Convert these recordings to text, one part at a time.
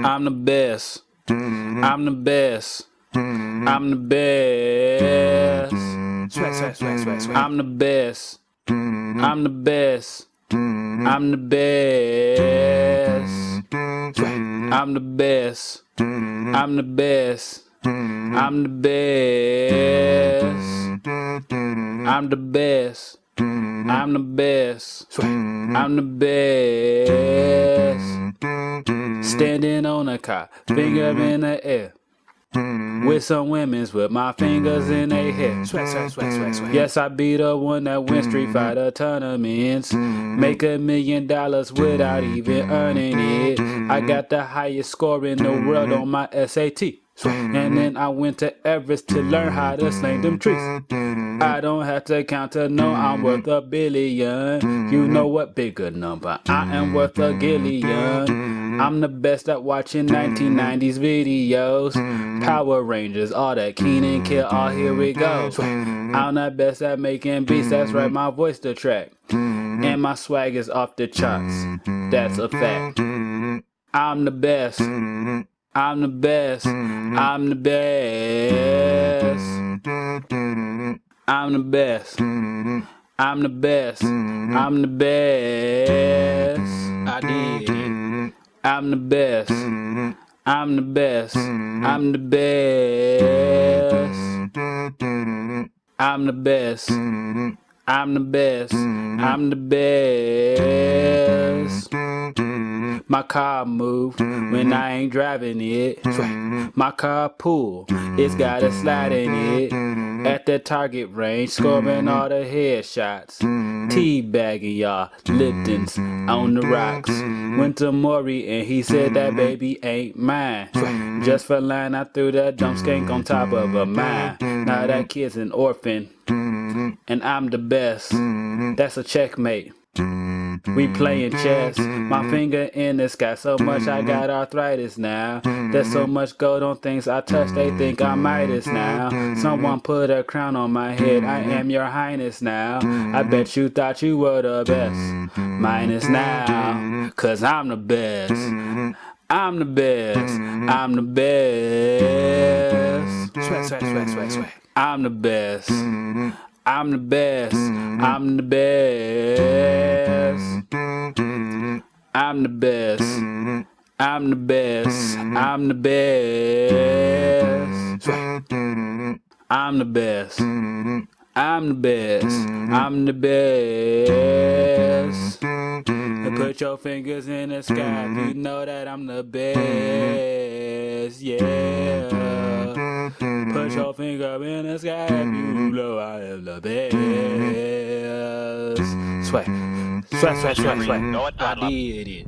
I'm the best. I'm the best. I'm the best. Swag, swag, swag, swag, swag. I'm the best. I'm the best. I'm the best. I'm the best. I'm the best. I'm the best. I'm the best. I'm the best. I'm the best. Standing on a car, finger in the air. With some women's with my fingers in their hair. Swag, swag, swag, swag, swag. Yes, I be the one that win Street Fighter tournaments. Make $1 million without even earning it. I got the highest score in the world on my SAT. And then I went to Everest to learn how to sling them trees. I don't have to count to know I'm worth $1 billion. You know what bigger number? I am worth $1 gillion. I'm the best at watching 1990s videos. Power Rangers, all that Keenan Kill, all here we go. I'm the best at making beats, that's right, my voice the track. And my swag is off the charts, that's a fact. I'm the best. I'm the best. I'm the best. I'm the best. I'm the best. I'm the best. I did it. I'm the best. I'm the best. I'm the best. I'm the best. I'm the best. I'm the best. My car move when I ain't driving it. My car pull, it's got a slide in it. At the target range, scoring all the headshots. Teabagging y'all, Lipton's on the rocks. Went to Maury and he said that baby ain't mine. Just for line, I threw that dumb skank on top of a mine. Now that kid's an orphan, and I'm the best. That's a checkmate. We playing chess, my finger in the sky, so much I got arthritis now. There's so much gold on things I touch, they think I'm Midas now. Someone put a crown on my head, I am your highness now. I bet you thought you were the best, minus now, cause I'm the best. I'm the best, I'm the best. Swag, swag, swag, swag, swag. I'm the best. I'm the best. I'm the best. I'm the best. I'm the best. I'm the best. I'm the best. I'm the best. I'm the best. And put your fingers in the sky if you know that I'm the best. Yeah. Put your finger in the sky if you know I am the best. Swag. Swag, swag, swag, swag. I did it.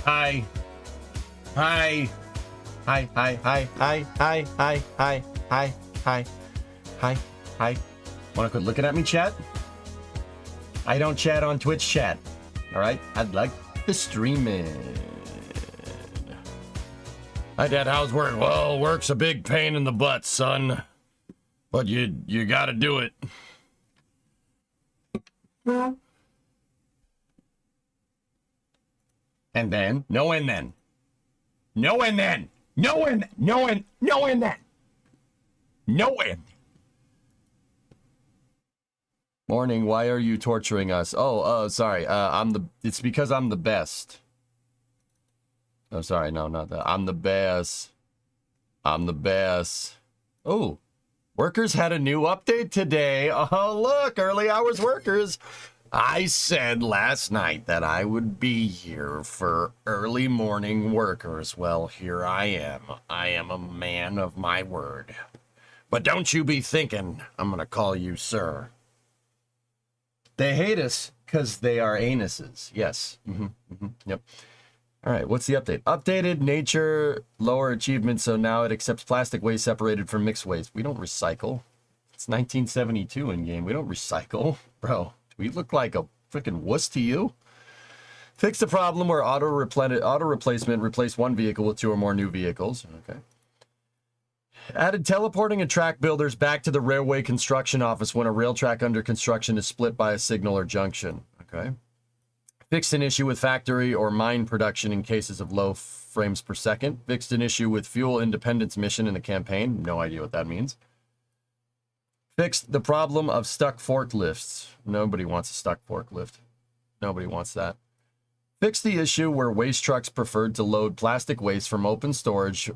Hi. Hi. Hi, hi, hi, hi, hi, hi, hi, hi, hi, hi, hi. Wanna quit looking at me, chat? I don't chat on Twitch chat. Alright? I'd like to stream it. Hi, Dad, how's work? Well, work's a big pain in the butt, son. But you gotta do it. And then? No and then. No and then. No and then. No and. Morning, why are you torturing us? Oh, sorry. It's because I'm the best. Oh, sorry, no, not that. I'm the best. I'm the best. Oh, workers had a new update today. Oh, look, early hours workers. I said last night that I would be here for early morning workers. Well, here I am. I am a man of my word. But don't you be thinking I'm gonna call you sir. They hate us because they are anuses. Yes. Yep. All right, what's the update? Updated nature, lower achievement, so now it accepts plastic waste separated from mixed waste. We don't recycle. It's 1972 in game. We don't recycle. Bro, do we look like a freaking wuss to you? Fix the problem where auto replacement replace one vehicle with 2 or more new vehicles. Okay. Added teleporting and track builders back to the railway construction office when a rail track under construction is split by a signal or junction. Okay. Fixed an issue with factory or mine production in cases of low frames per second. Fixed an issue with fuel independence mission in the campaign. No idea what that means. Fixed the problem of stuck forklifts. Nobody wants a stuck forklift. Nobody wants that. Fixed the issue where waste trucks preferred to load plastic waste from open storage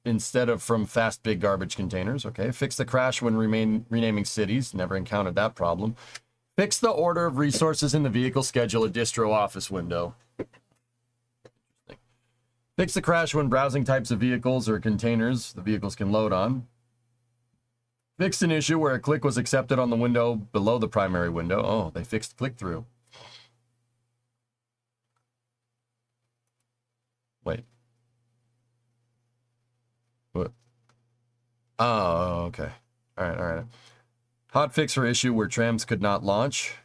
instead of from fast big garbage containers. Okay. Fix the crash when renaming cities. Never encountered that problem. Fix the order of resources in the vehicle schedule, a distro office window. Fix the crash when browsing types of vehicles or containers the vehicles can load on. Fixed an issue where a click was accepted on the window below the primary window. Oh, they fixed click-through. Wait. What? Oh, okay. All right. Hot fix for issue where trams could not launch.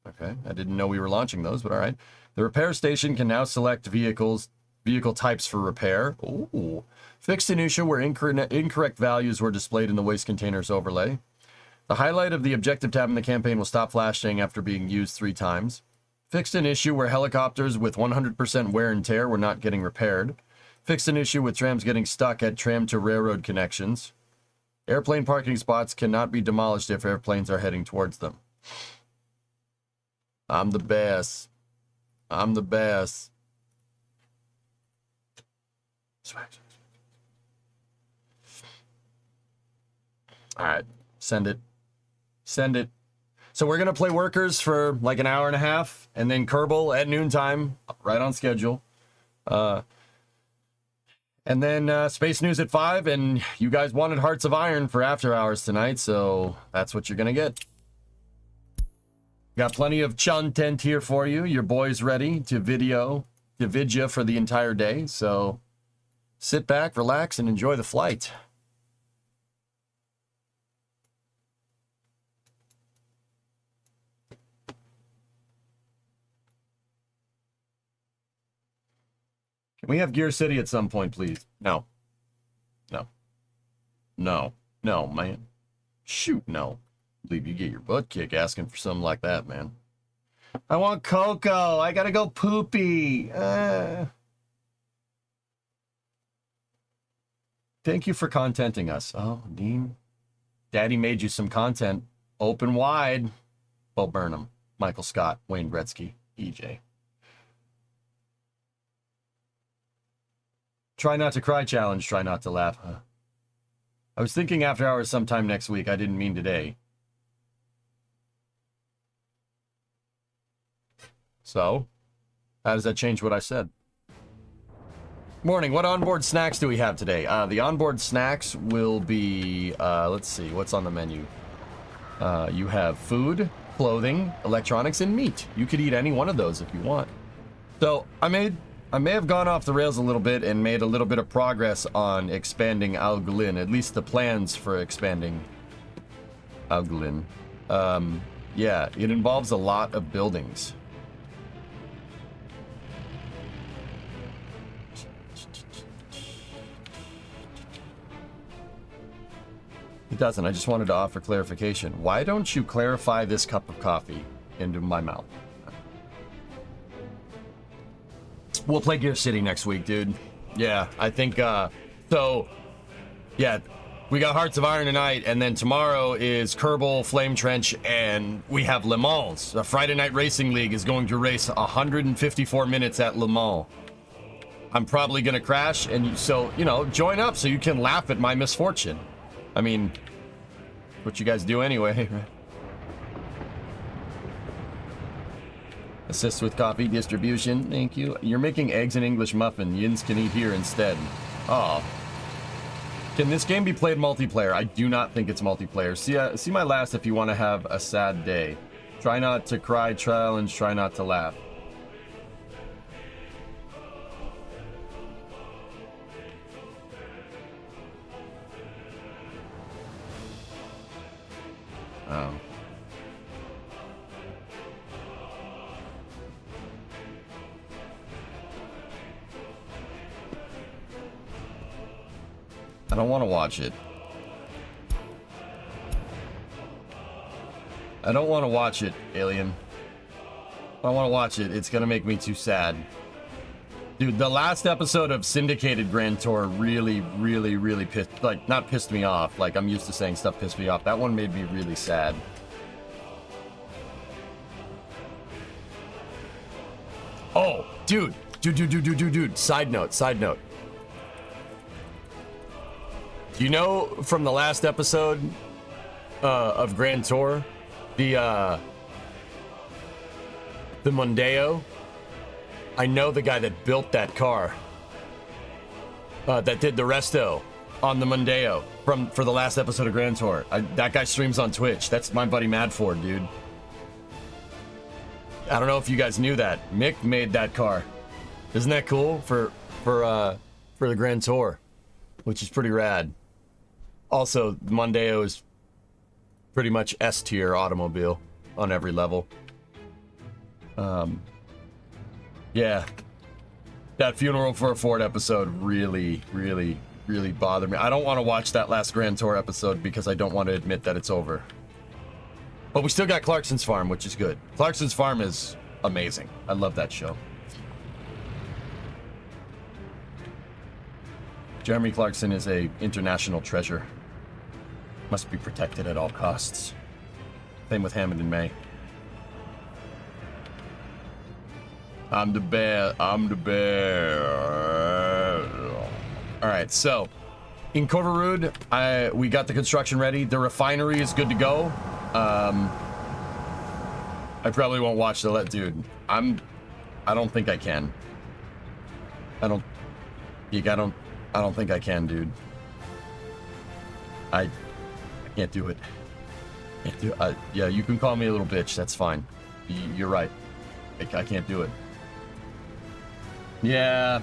Okay, I didn't know we were launching those, but all right. The repair station can now select vehicle types for repair. Ooh. Fixed an issue where incorrect values were displayed in the waste containers overlay. The highlight of the objective tab in the campaign will stop flashing after being used 3 times. Fixed an issue where helicopters with 100% wear and tear were not getting repaired. Fixed an issue with trams getting stuck at tram to railroad connections. Airplane parking spots cannot be demolished if airplanes are heading towards them. I'm the best. I'm the best. Swag. All right, send it. Send it. So we're going to play workers for like an hour and a half, and then Kerbal at noontime, right on schedule. And then Space News at 5, and you guys wanted Hearts of Iron for After Hours tonight, so that's what you're going to get. Got plenty of content here for you. Your boy's ready to vidya for the entire day, so sit back, relax, and enjoy the flight. Can we have Gear City at some point, please? No. No. No. No, man. Shoot, no. I believe you get your butt kicked asking for something like that, man. I want Coco. I gotta go poopy. Thank you for contenting us. Oh, Dean. Daddy made you some content. Open wide. Bo Burnham, Michael Scott, Wayne Gretzky, EJ. Try not to cry challenge, try not to laugh. Huh? I was thinking after hours sometime next week. I didn't mean today. So, how does that change what I said? Morning, what onboard snacks do we have today? The onboard snacks will be, let's see, what's on the menu? You have food, clothing, electronics, and meat. You could eat any one of those if you want. So, I made I may have gone off the rails a little bit and made a little bit of progress on expanding Alglin, at least the plans for expanding Alglin. Yeah, it involves a lot of buildings. It doesn't. I just wanted to offer clarification. Why don't you clarify this cup of coffee into my mouth? We'll play Gear City next week, dude. Yeah, I think, so, yeah, we got Hearts of Iron tonight, and then tomorrow is Kerbal, Flame Trench, and we have Le Mans. The Friday Night Racing League is going to race 154 minutes at Le Mans. I'm probably going to crash, and so, you know, join up so you can laugh at my misfortune. I mean, what you guys do anyway, right? Assist with coffee distribution, thank you. You're making eggs and English muffin. Yins can eat here instead. Oh. Can this game be played multiplayer? I do not think it's multiplayer. See my last if you want to have a sad day. Try not to cry, challenge, try not to laugh. Oh. I don't want to watch it. I don't want to watch it, Alien. I don't want to watch it. It's gonna make me too sad. Dude, the last episode of Syndicated Grand Tour really pissed, like, not pissed me off. Like, I'm used to saying stuff pissed me off. That one made me really sad. Oh, dude. Side note. You know, from the last episode of Grand Tour, the Mondeo, I know the guy that built that car, that did the resto on the Mondeo for the last episode of Grand Tour. That guy streams on Twitch. That's my buddy Madford, dude. I don't know if you guys knew that. Mick made that car. Isn't that cool for the Grand Tour, which is pretty rad. Also, Mondeo is pretty much S tier automobile on every level. Yeah, that Funeral for a Ford episode really bothered me. I don't want to watch that last Grand Tour episode because I don't want to admit that it's over. But we still got Clarkson's Farm, which is good. Clarkson's Farm is amazing. I love that show. Jeremy Clarkson is a international treasure. Must be protected at all costs. Same with Hammond and May. I'm the bear. Alright, so in Kovarud, we got the construction ready. The refinery is good to go. I probably won't watch the dude. I don't think I can. I don't think I can, dude. I can't do it. Yeah, you can call me a little bitch. That's fine. You're right. I can't do it. Yeah.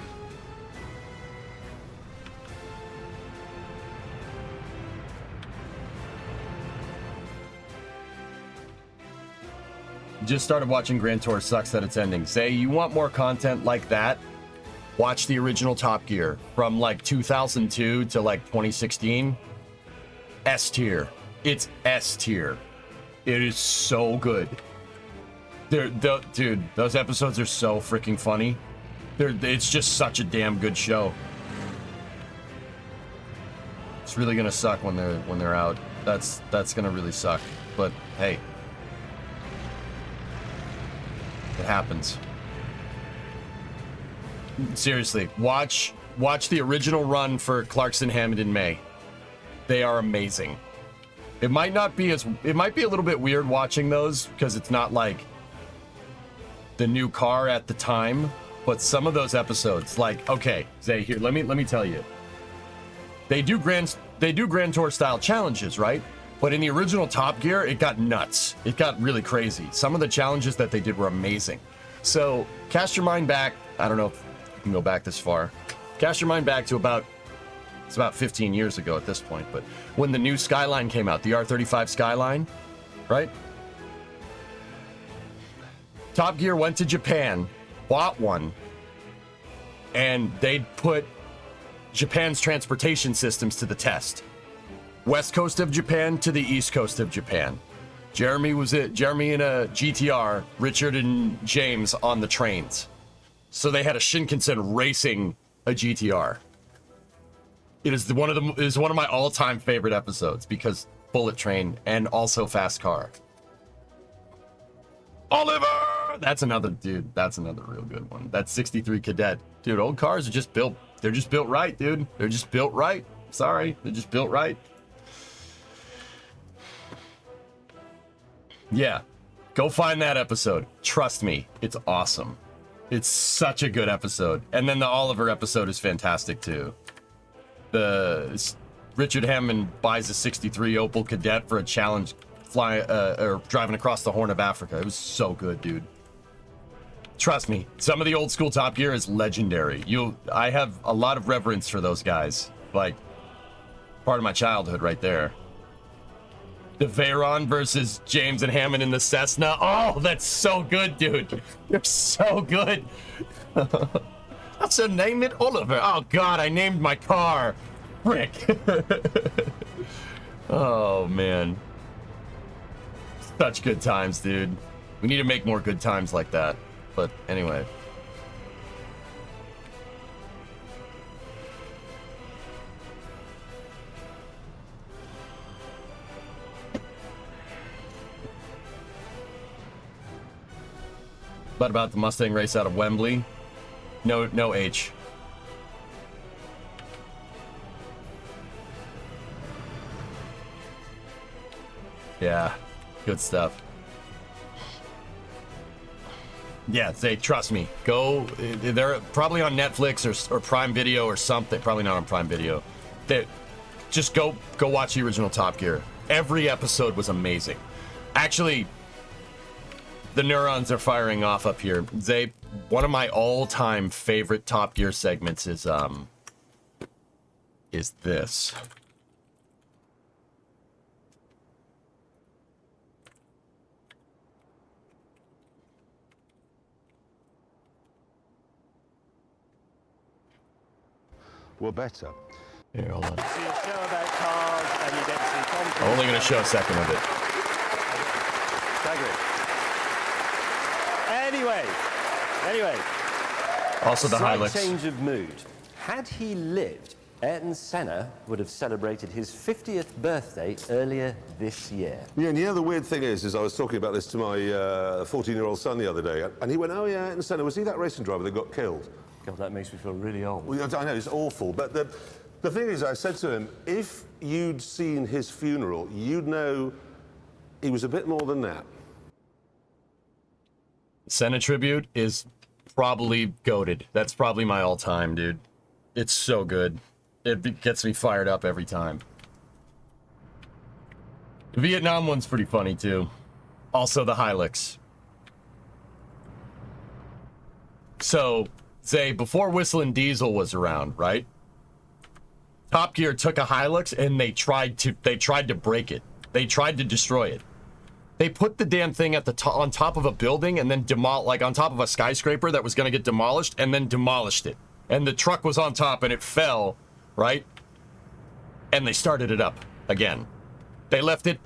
Just started watching Grand Tour. Sucks that it's ending. Say you want more content like that, watch the original Top Gear from like 2002 to like 2016. S tier. It's S tier. It is so good. Dude, those episodes are so freaking funny. It's just such a damn good show. It's really gonna suck when they're out. That's gonna really suck. But hey, it happens. Seriously, watch the original run for Clarkson, Hammond, and May. They are amazing. It might be a little bit weird watching those because it's not like the new car at the time, but some of those episodes, like, okay, Zay, here, let me tell you. They do Grand Tour style challenges, right? But in the original Top Gear, it got nuts. It got really crazy. Some of the challenges that they did were amazing. So cast your mind back, I don't know, You can go back this far. Cast your mind back to it's about 15 years ago at this point, but when the new Skyline came out, the R35 Skyline, right? Top Gear went to Japan, bought one, and they'd put Japan's transportation systems to the test. West coast of Japan to the east coast of Japan. Jeremy in a GTR, Richard and James on the trains. So they had a Shinkansen racing a GTR. It is one of my all-time favorite episodes because bullet train and also fast car. Oliver! That's another real good one. That's 63 Cadet. Dude, old cars are just built. They're just built right, dude. They're just built right. Sorry, they're just built right. Yeah, go find that episode. Trust me, it's awesome. It's such a good episode. And then the Oliver episode is fantastic too. Richard Hammond buys a 63 Opel Kadett for a challenge or driving across the Horn of Africa. It was so good, dude. Trust me, some of the old school Top Gear is legendary. I have a lot of reverence for those guys. Like, part of my childhood right there. The Veyron versus James and Hammond in the Cessna. Oh, that's so good, dude. You're so good. I should name it Oliver. Oh, God, I named my car. Frick. Oh, man. Such good times, dude. We need to make more good times like that. But anyway. But about the Mustang race out of Wembley? No H. Yeah, good stuff. Yeah, trust me. Go. They're probably on Netflix or Prime Video or something. Probably not on Prime Video. Just go watch the original Top Gear. Every episode was amazing. Actually, the neurons are firing off up here. One of my all-time favorite Top Gear segments is this. Were better. Here, hold on. See a show about cars and you get to see content. I'm only going to show a second of it. Anyway. Also the Slight Hilux. change of mood. Had he lived, Ayrton Senna would have celebrated his 50th birthday earlier this year. Yeah, and the weird thing is I was talking about this to my 14-year-old son the other day, and he went, "Oh yeah, Ayrton Senna, was he that racing driver that got killed?" God, that makes me feel really old. Well, I know, it's awful, but the thing is, I said to him, if you'd seen his funeral, you'd know he was a bit more than that. Senna tribute is probably goated. That's probably my all-time, dude. It's so good. It gets me fired up every time. The Vietnam one's pretty funny, too. Also the Hilux. So, say, before Whistling Diesel was around, right? Top Gear took a Hilux and they tried to break it. They tried to destroy it. They put the damn thing at on top of a building and then on top of a skyscraper that was going to get demolished, and then demolished it. And the truck was on top and it fell, right? And they started it up again. They left it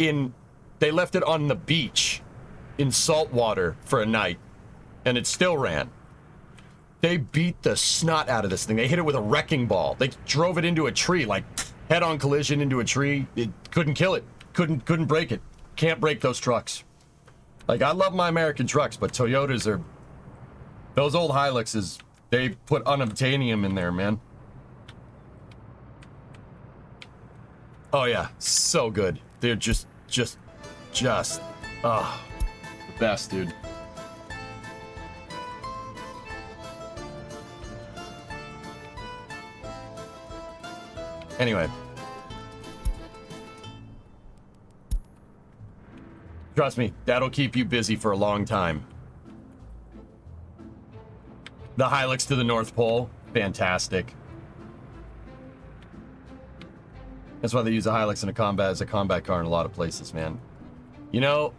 on the beach in salt water for a night, and it still ran. They beat the snot out of this thing. They hit it with a wrecking ball. They drove it into a tree, like head-on collision into a tree. It couldn't kill it. Couldn't break it. Can't break those trucks. Like, I love my American trucks, but Toyotas are... Those old Hiluxes, they put unobtainium in there, man. Oh, yeah. So good. They're just... the best, dude. Anyway. Trust me, that'll keep you busy for a long time. The Hilux to the North Pole. Fantastic. That's why they use a Hilux in a combat as a combat car in a lot of places, man. You know,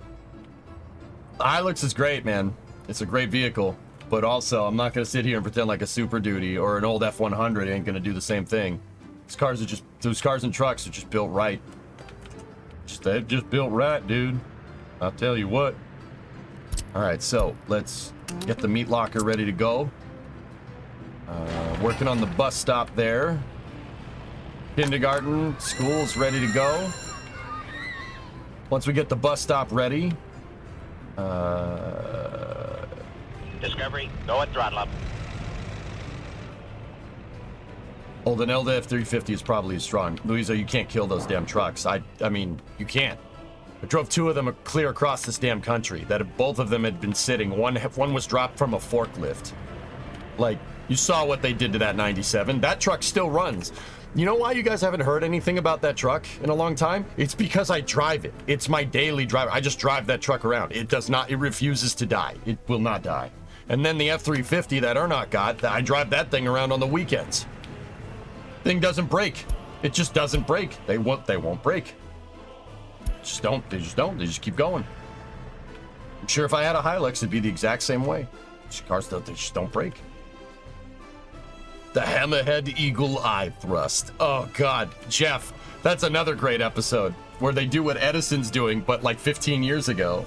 the Hilux is great, man. It's a great vehicle. But also, I'm not going to sit here and pretend like a Super Duty or an old F-100 ain't going to do the same thing. Those cars and trucks are just built right. They're just built right, dude. I'll tell you what. All right, so let's get the meat locker ready to go. Working on the bus stop there. Kindergarten, school's ready to go. Once we get the bus stop ready. Discovery, go at throttle up. Oh, the Elda F-350 is probably as strong. Louisa, you can't kill those damn trucks. I mean, you can't. I drove 2 of them clear across this damn country. Both of them had been sitting. One was dropped from a forklift. Like, you saw what they did to that 97. That truck still runs. You know why you guys haven't heard anything about that truck in a long time? It's because I drive it. It's my daily driver. I just drive that truck around. It refuses to die. It will not die. And then the F-350 that Ernot got, I drive that thing around on the weekends. Thing doesn't break. It just doesn't break. They won't break. Just don't. They just don't. They just keep going. I'm sure if I had a Hilux, it'd be the exact same way. Cars, they just don't break. The Hammerhead Eagle Eye Thrust. Oh, God. Jeff, that's another great episode where they do what Edison's doing, but like 15 years ago.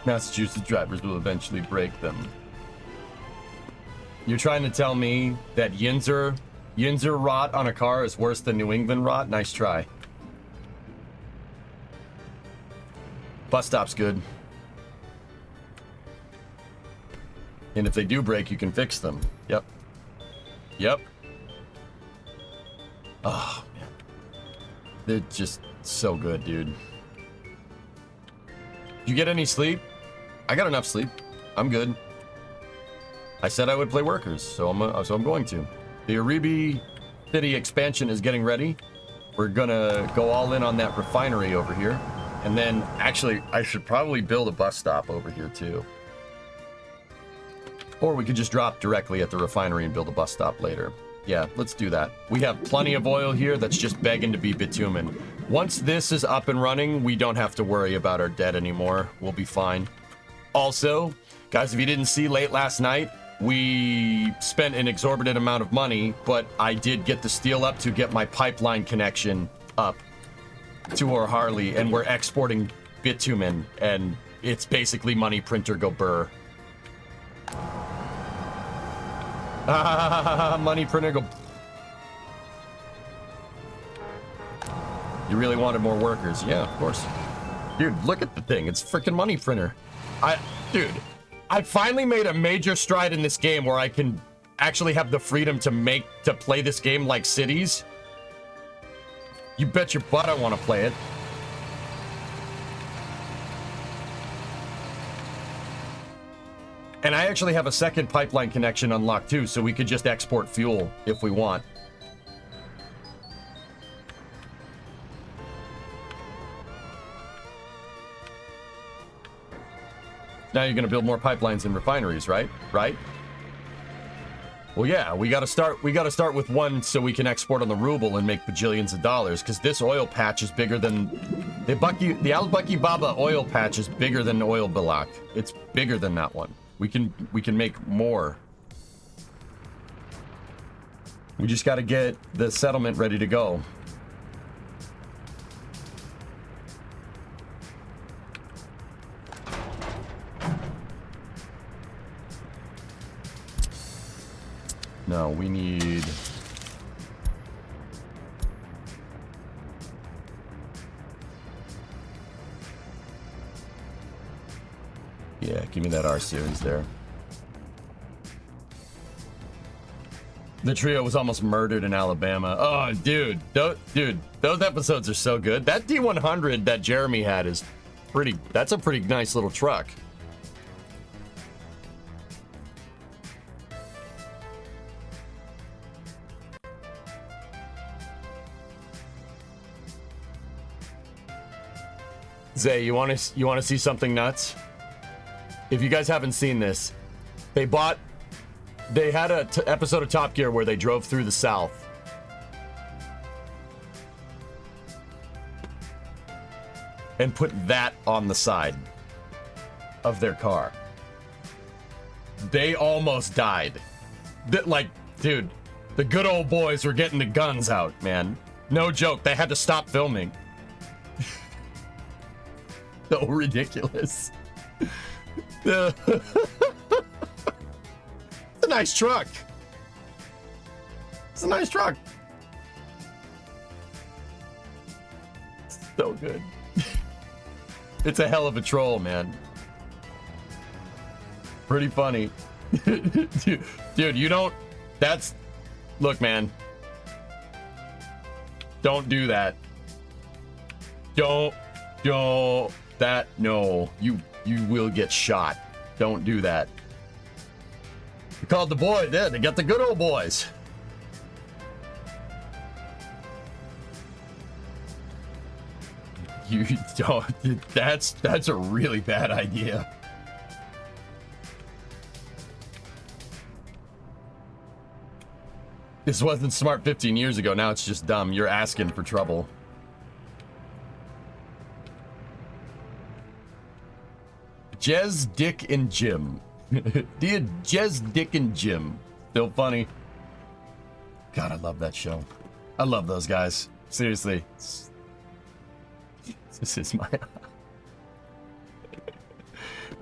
Massachusetts drivers will eventually break them. You're trying to tell me that Yinzer rot on a car is worse than New England rot? Nice try. Bus stop's good. And if they do break, you can fix them. Yep. Yep. Oh, man. They're just so good, dude. Did you get any sleep? I got enough sleep. I'm good. I said I would play workers, so I'm going to. The Aribi City expansion is getting ready. We're gonna go all in on that refinery over here. And then, actually, I should probably build a bus stop over here, too. Or we could just drop directly at the refinery and build a bus stop later. Yeah, let's do that. We have plenty of oil here that's just begging to be bitumen. Once this is up and running, we don't have to worry about our debt anymore. We'll be fine. Also, guys, if you didn't see late last night, we spent an exorbitant amount of money, but I did get the steel up to get my pipeline connection up to our Harley, and we're exporting bitumen, and it's basically money printer go burr. Money printer go. You really wanted more workers? Yeah, of course. Dude, look at the thing. It's freaking money printer. Dude, I finally made a major stride in this game where I can actually have the freedom to play this game like Cities. You bet your butt I want to play it. And I actually have a second pipeline connection unlocked too, so we could just export fuel if we want. Now you're going to build more pipelines and refineries, right? Right? Well, yeah, we got to start with one so we can export on the ruble and make bajillions of dollars, because this oil patch is bigger than the Al-Bucky Baba oil patch is bigger than Oil Balak. It's bigger than that one. We can make more. We just got to get the settlement ready to go. No, we need... Yeah, give me that R series there. The trio was almost murdered in Alabama. Oh, dude, those episodes are so good. That D100 that Jeremy had is that's a pretty nice little truck. Zay, you want to see something nuts? If you guys haven't seen this, they had a episode of Top Gear where they drove through the South. And put that on the side of their car. They almost died. Like, dude, the good old boys were getting the guns out, man. No joke, they had to stop filming. So ridiculous. It's a nice truck. It's a nice truck. So good. It's a hell of a troll, man. Pretty funny. Dude, you don't... Look, man. Don't do that. Don't... No. You will get shot. Don't do that. We called the boy there to get the good old boys. You don't... That's a really bad idea. This wasn't smart 15 years ago. Now it's just dumb. You're asking for trouble. Jez, Dick, and Jim. Dear Jez, Dick, and Jim. Still funny. God, I love that show. I love those guys. Seriously. This is my...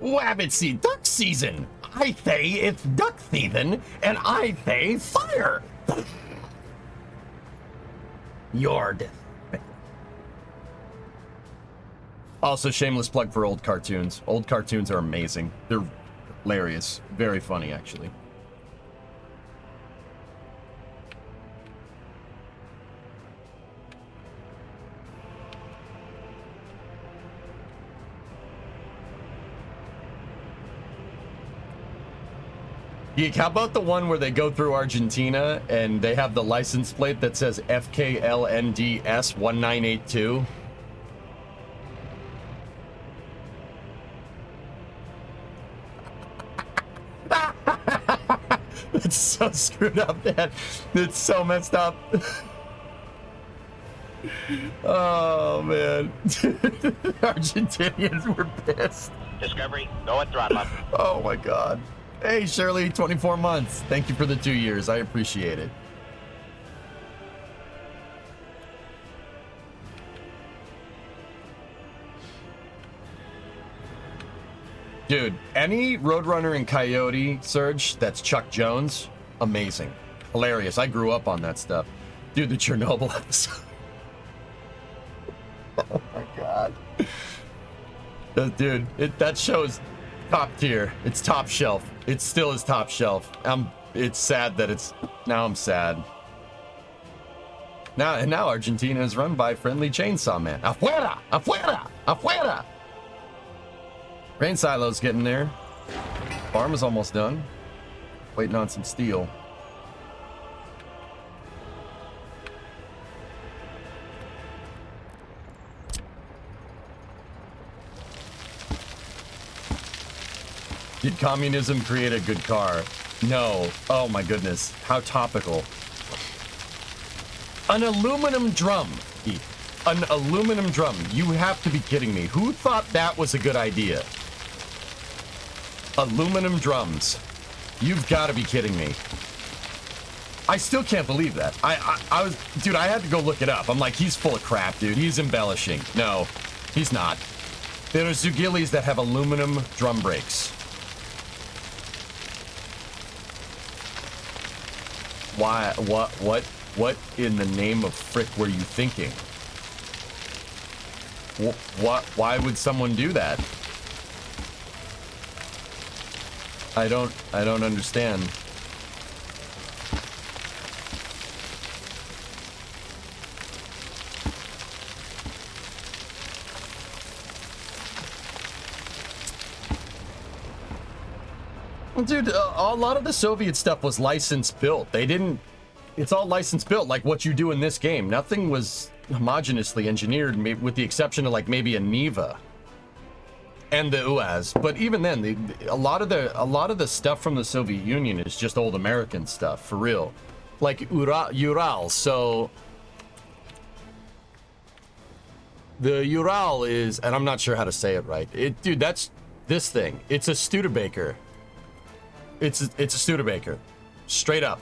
Wabbit see duck season. I say it's duck season, and I say fire. Your death. Also, shameless plug for old cartoons. Old cartoons are amazing. They're hilarious. Very funny, actually. Geek, how about the one where they go through Argentina and they have the license plate that says FKLNDS 1982? It's so screwed up, man. It's so messed up. Oh, man. Argentinians were pissed. Discovery, go and throttle up. Oh, my God. Hey, Shirley, 24 months. Thank you for the 2 years. I appreciate it. Dude, any Roadrunner and Coyote Surge that's Chuck Jones, amazing. Hilarious. I grew up on that stuff. Dude, the Chernobyl episode. Oh, my God. Dude, that show is top tier. It's top shelf. It still is top shelf. It's sad that it's... Now I'm sad. Now Argentina is run by Friendly Chainsaw Man. Afuera! Afuera! Afuera! Grain silo's getting there. Farm is almost done. Waiting on some steel. Did communism create a good car? No. Oh my goodness. How topical. An aluminum drum. An aluminum drum. You have to be kidding me. Who thought that was a good idea? Aluminum drums. You've got to be kidding me. I still can't believe that. I was... Dude, I had to go look it up. I'm like, he's full of crap, dude. He's embellishing. No, he's not. There are Zugilis that have aluminum drum brakes. Why? What in the name of frick were you thinking? Why would someone do that? I don't understand. Dude, a lot of the Soviet stuff was license built. They didn't It's all license built, like what you do in this game. Nothing was homogeneously engineered, with the exception of like maybe a Neva and the UAZ. But even then, a lot of the stuff from the Soviet Union is just old American stuff, for real. Like Ural. So the Ural is, and I'm not sure how to say it right. Dude, that's this thing. It's a Studebaker. It's a Studebaker, straight up.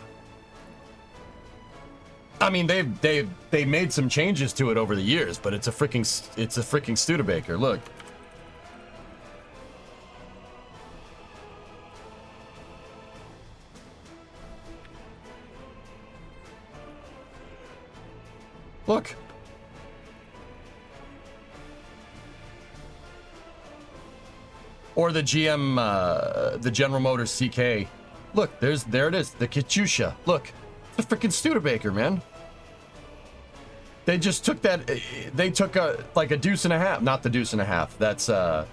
I mean, they made some changes to it over the years, but it's a freaking Studebaker. Look. Look. Or the GM, the General Motors CK. Look, there it is, the Katyusha. Look, it's a freaking Studebaker, man. They just took that. They took like a deuce and a half. Not the deuce and a half. That's a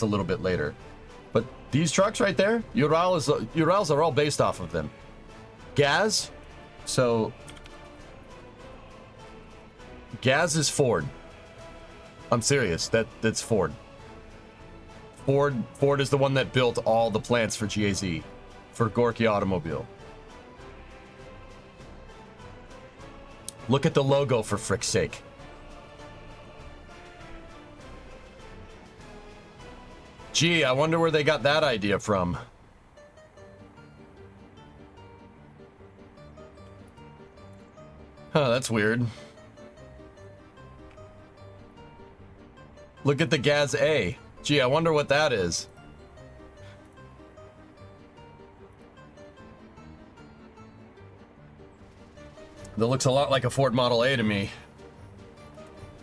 little bit later. But these trucks right there, Urals are all based off of them. Gaz, so Gaz is Ford. I'm serious. That's Ford. Ford is the one that built all the plants for GAZ, for Gorky Automobile. Look at the logo, for frick's sake. Gee, I wonder where they got that idea from. Huh, that's weird. Look at the Gaz A. Gee, I wonder what that is. That looks a lot like a Ford Model A to me.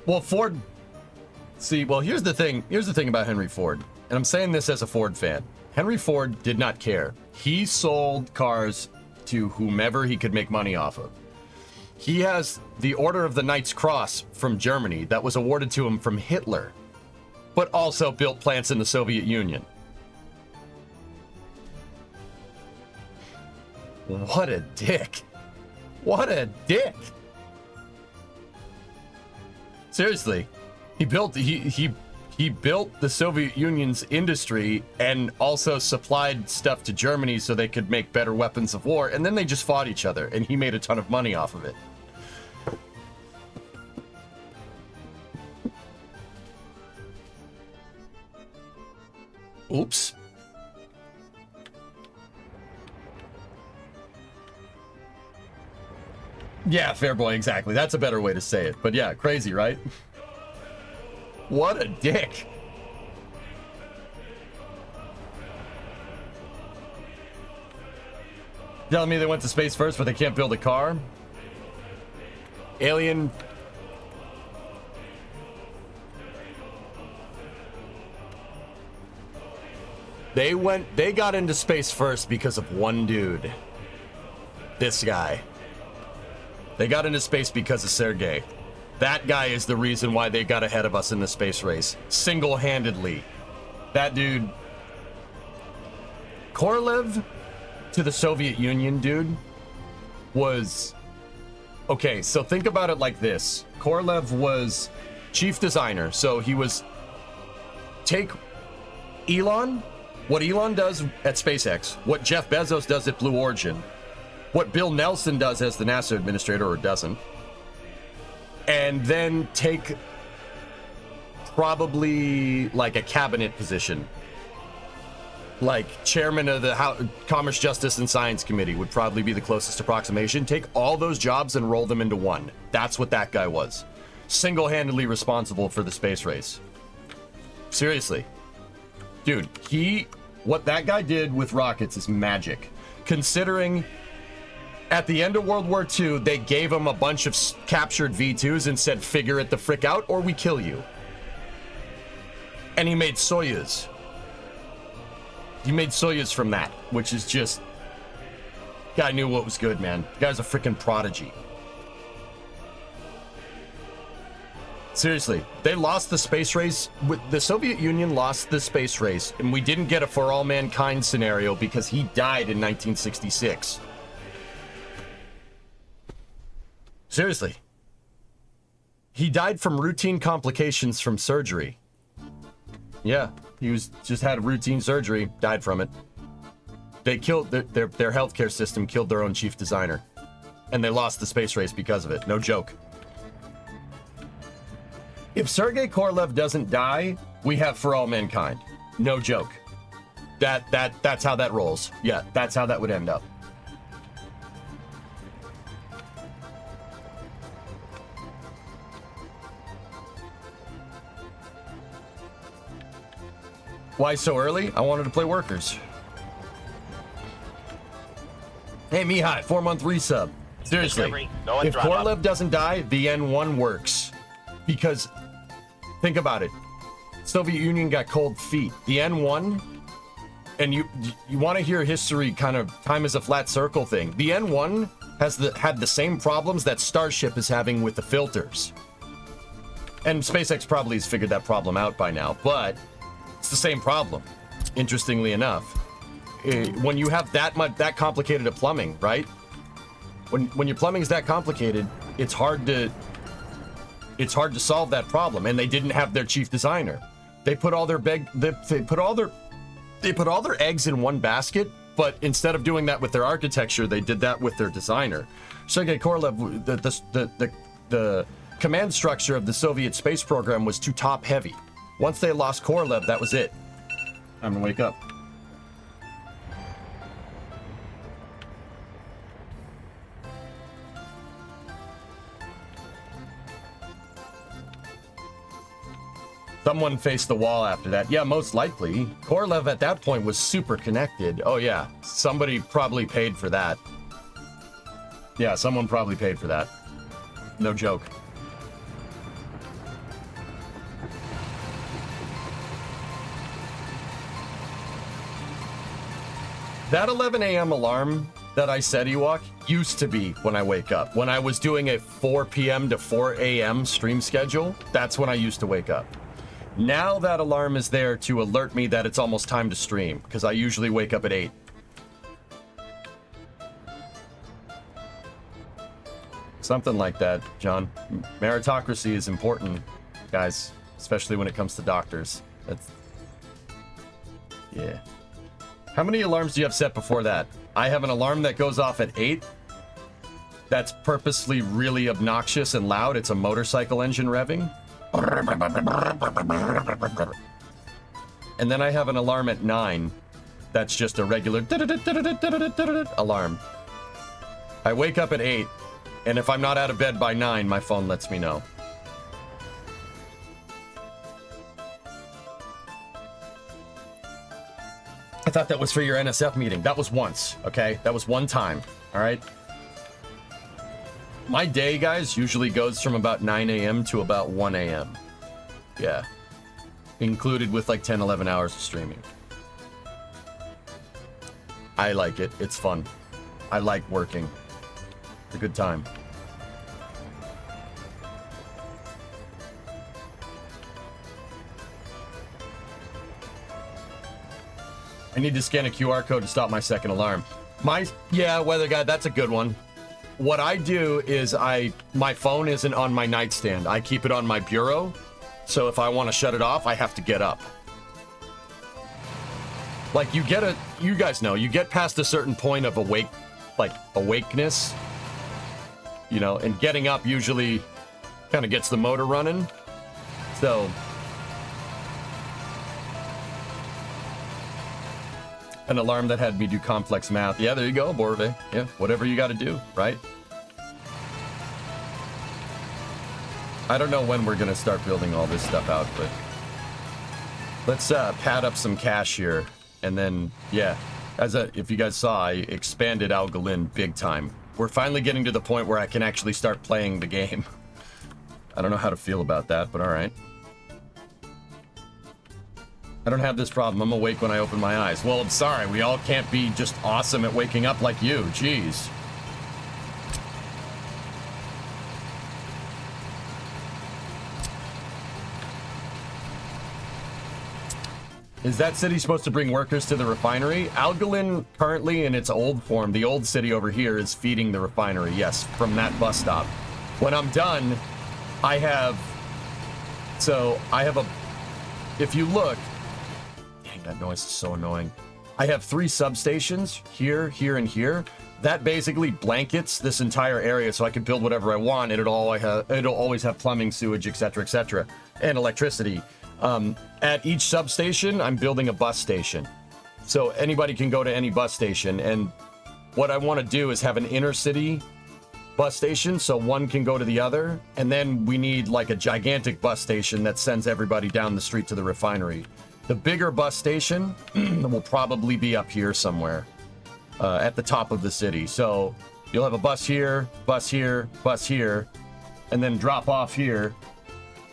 Well, Ford... See, well, here's the thing about Henry Ford. And I'm saying this as a Ford fan. Henry Ford did not care. He sold cars to whomever he could make money off of. He has the Order of the Knight's Cross from Germany that was awarded to him from Hitler, but also built plants in the Soviet Union. What a dick. What a dick. Seriously. He built the Soviet Union's industry and also supplied stuff to Germany so they could make better weapons of war, and then they just fought each other and he made a ton of money off of it. Oops. Yeah, fair boy, exactly. That's a better way to say it. But yeah, crazy, right? What a dick. Telling me they went to space first, but they can't build a car? Alien... They got into space first because of one dude. This guy. They got into space because of Sergei. That guy is the reason why they got ahead of us in the space race. Single-handedly. That dude... Korolev to the Soviet Union, dude, was... Okay, so think about it like this. Korolev was chief designer, so he was... Take Elon... What Elon does at SpaceX, what Jeff Bezos does at Blue Origin, what Bill Nelson does as the NASA administrator, or doesn't, and then take probably like a cabinet position, like chairman of the Commerce, Justice, and Science Committee would probably be the closest approximation. Take all those jobs and roll them into one. That's what that guy was. Single-handedly responsible for the space race. Seriously. Dude, what that guy did with rockets is magic. Considering at the end of World War II, they gave him a bunch of captured V2s and said, figure it the frick out or we kill you. And he made Soyuz. He made Soyuz from that, which is just... Guy knew what was good, man. The guy's a freaking prodigy. Seriously, they lost the space race. The Soviet Union lost the space race, and we didn't get a for all mankind scenario because he died in 1966. Seriously. He died from routine complications from surgery. Yeah, he just had routine surgery, died from it. They killed their healthcare system, killed their own chief designer. And they lost the space race because of it. No joke. If Sergei Korolev doesn't die, we have For All Mankind. No joke. That's how that rolls. Yeah, that's how that would end up. Why so early? I wanted to play Workers. Hey, Mihai, 4-month resub. Seriously, if Korolev doesn't die, the N1 works. Because, think about it. Soviet Union got cold feet. The N1, and you want to hear history kind of time as a flat circle thing. The N1 had the same problems that Starship is having with the filters. And SpaceX probably has figured that problem out by now, but it's the same problem, interestingly enough. When you have that complicated a plumbing, right? When your plumbing is that complicated, it's hard to solve that problem. And they didn't have their chief designer. They put all their eggs in one basket, but instead of doing that with their architecture, they did that with their designer. Sergei Korolev, the command structure of the Soviet space program was too top heavy. Once they lost Korolev, that was it. Time to wake up. Someone faced the wall after that. Yeah, most likely. Korolev at that point was super connected. Oh yeah, somebody probably paid for that. Yeah, someone probably paid for that. No joke. That 11 a.m. alarm that I set, Ewok, used to be when I wake up. When I was doing a 4 p.m. to 4 a.m. stream schedule, that's when I used to wake up. Now that alarm is there to alert me that it's almost time to stream, because I usually wake up at 8. Something like that, John. Meritocracy is important, guys, especially when it comes to doctors. Yeah. How many alarms do you have set before that? I have an alarm that goes off at 8. That's purposely really obnoxious and loud. It's a motorcycle engine revving. And then I have an alarm at 9. That's just a regular alarm. I wake up at 8, and if I'm not out of bed by 9, my phone lets me know. I thought that was for your NSF meeting. That was once, okay? That was one time, all right? My day, guys, usually goes from about 9 a.m. to about 1 a.m. Yeah. Included with like 10, 11 hours of streaming. I like it. It's fun. I like working. It's a good time. I need to scan a QR code to stop my second alarm. Yeah, weather guy, that's a good one. What I do is my phone isn't on my nightstand. I keep it on my bureau. So if I want to shut it off, I have to get up. Like you guys know, you get past a certain point of awakeness, you know, and getting up usually kind of gets the motor running. So an alarm that had me do complex math. Yeah, there you go, Borve. Yeah, whatever you got to do, right? I don't know when we're going to start building all this stuff out, but let's pad up some cash here. And then, yeah, if you guys saw, I expanded Algalin big time. We're finally getting to the point where I can actually start playing the game. I don't know how to feel about that, but all right. I don't have this problem. I'm awake when I open my eyes. Well, I'm sorry. We all can't be just awesome at waking up like you. Jeez. Is that city supposed to bring workers to the refinery? Algalin, currently in its old form, the old city over here is feeding the refinery. Yes, from that bus stop. When I'm done, I have a, if you look, dang, that noise is so annoying. I have 3 substations, here, here, and here. That basically blankets this entire area so I can build whatever I want, and it'll always have plumbing, sewage, etc., and electricity. At each substation, I'm building a bus station. So anybody can go to any bus station, and what I want to do is have an inner city bus station so one can go to the other, and then we need like a gigantic bus station that sends everybody down the street to the refinery. The bigger bus station will probably be up here somewhere at the top of the city. So you'll have a bus here, bus here, bus here, and then drop off here.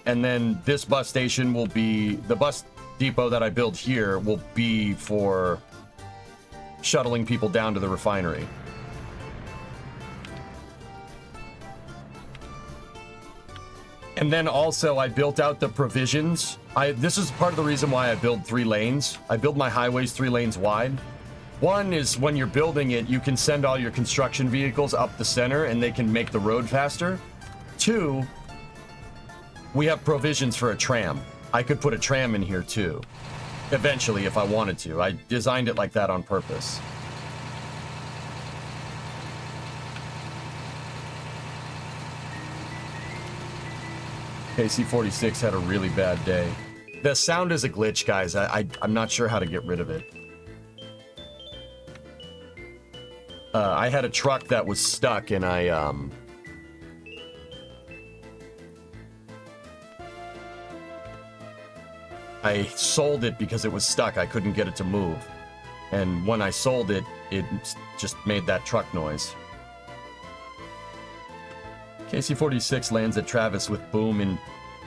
And then this bus station will be, the bus depot that I build here will be for shuttling people down to the refinery. And then also I built out the provisions. This is part of the reason why I build 3 lanes. I build my highways 3 lanes wide. One is when you're building it, you can send all your construction vehicles up the center and they can make the road faster. 2, we have provisions for a tram. I could put a tram in here too, eventually if I wanted to. I designed it like that on purpose. KC-46 had a really bad day. The sound is a glitch, guys. I'm not sure how to get rid of it. I had a truck that was stuck, and I sold it because it was stuck. I couldn't get it to move. And when I sold it, it just made that truck noise. KC-46 lands at Travis with boom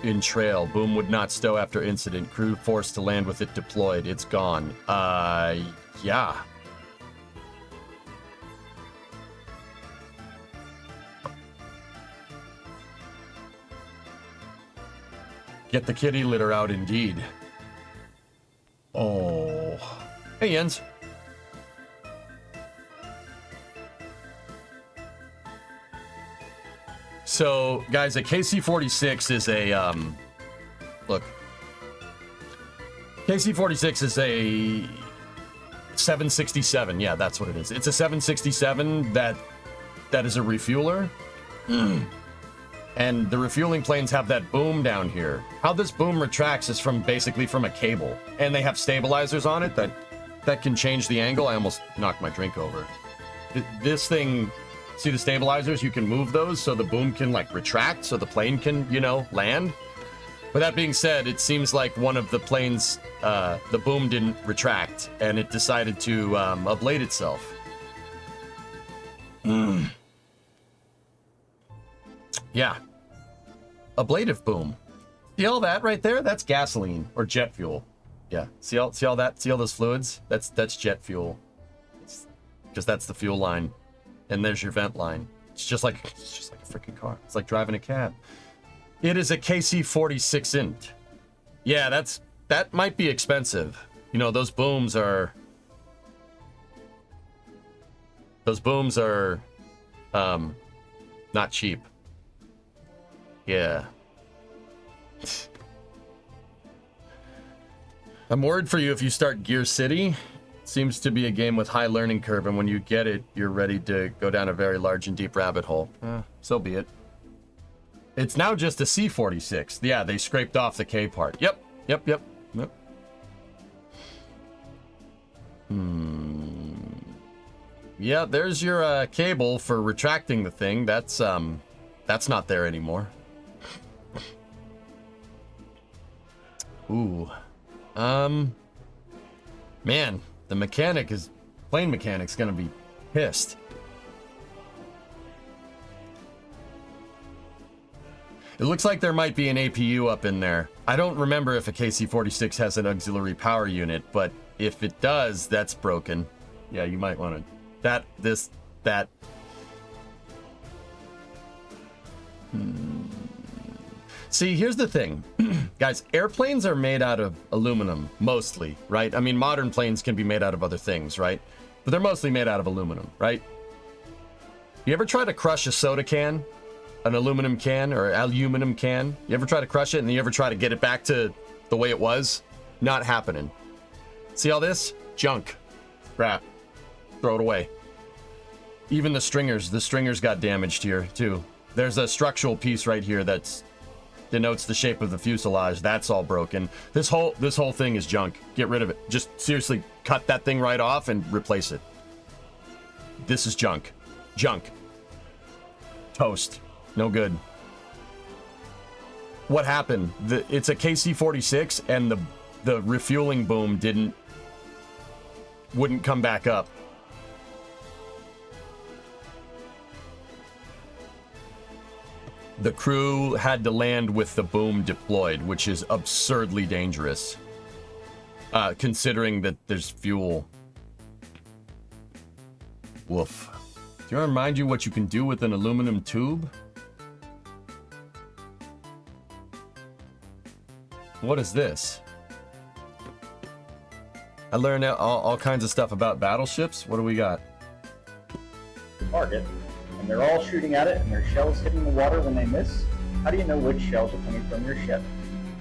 in trail. Boom would not stow after incident. Crew forced to land with it deployed. It's gone. Yeah. Get the kitty litter out indeed. Oh. Hey, Jens. So, guys, a KC-46 is a, look. KC-46 is a 767. Yeah, that's what it is. It's a 767 that is a refueler. And the refueling planes have that boom down here. How this boom retracts is basically from a cable. And they have stabilizers on it that can change the angle. I almost knocked my drink over. This thing... See the stabilizers? You can move those so the boom can like retract so the plane can, land. With that being said, it seems like one of the planes, the boom didn't retract and it decided to ablate itself. Yeah. Ablative boom. See all that right there? That's gasoline or jet fuel. Yeah. See all that? See all those fluids? That's jet fuel. Because that's the fuel line. And there's your vent line. It's just like a freaking car. It's like driving a cab. It is a KC-46 int. Yeah, that might be expensive. Those booms are not cheap. Yeah. I'm worried for you if you start Gear City. Seems to be a game with high learning curve, and when you get it, you're ready to go down a very large and deep rabbit hole. So be it. It's now just a C-46. Yeah, they scraped off the K part. Yep. Yeah, there's your cable for retracting the thing. That's not there anymore. Ooh. Man. The plane mechanic's gonna be pissed. It looks like there might be an APU up in there. I don't remember if a KC-46 has an auxiliary power unit, but if it does, that's broken. Yeah, you might want to... That... See, here's the thing. Guys, airplanes are made out of aluminum, mostly, right? I mean, modern planes can be made out of other things, right? But they're mostly made out of aluminum, right? You ever try to crush a soda can? an aluminum can or aluminum can. You ever try to crush it and you ever try to get it back to the way it was? Not happening. See all this? Junk. Crap. Throw it away. Even the stringers got damaged here too. There's a structural piece right here that denotes the shape of the fuselage. That's all broken. This whole thing is junk. Get rid of it. Just seriously cut that thing right off and replace it. This is junk. Junk. Toast. No good. What happened? It's a KC-46 and the refueling boom wouldn't come back up. The crew had to land with the boom deployed, which is absurdly dangerous, considering that there's fuel. Woof. Do I remind you what you can do with an aluminum tube? What is this? I learned all kinds of stuff about battleships. What do we got? Target, and they're all shooting at it, and their shells hitting the water when they miss. How do you know which shells are coming from your ship?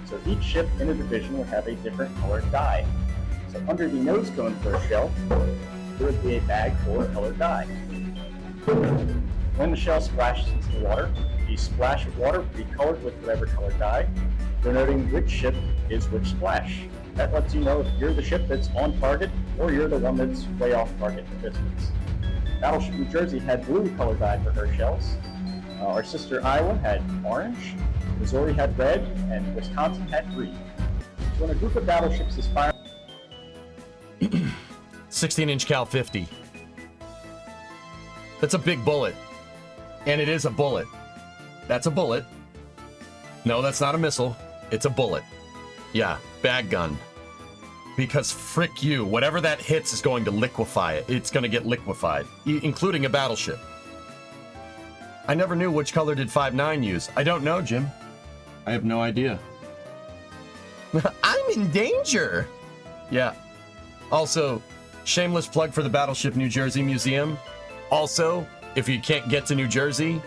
So each ship in a division would have a different colored dye. So under the nose cone for a shell, there would be a bag for a colored dye. When the shell splashes into the water, the splash of water will be colored with whatever colored dye, denoting which ship is which splash. That lets you know if you're the ship that's on target or you're the one that's way off target in distance. Battleship New Jersey had blue colored dye for her shells. Our sister Iowa had orange, Missouri had red, and Wisconsin had green. So when a group of battleships is firing 16-inch cal 50. That's a big bullet. And it is a bullet. That's a bullet. No, that's not a missile. It's a bullet. Yeah, bag gun. Because frick you, whatever that hits is going to liquefy it. It's going to get liquefied, including a battleship. I never knew which color did 5.9 use. I don't know, Jim. I have no idea. I'm in danger. Yeah. Also, shameless plug for the Battleship New Jersey Museum. Also, if you can't get to New Jersey,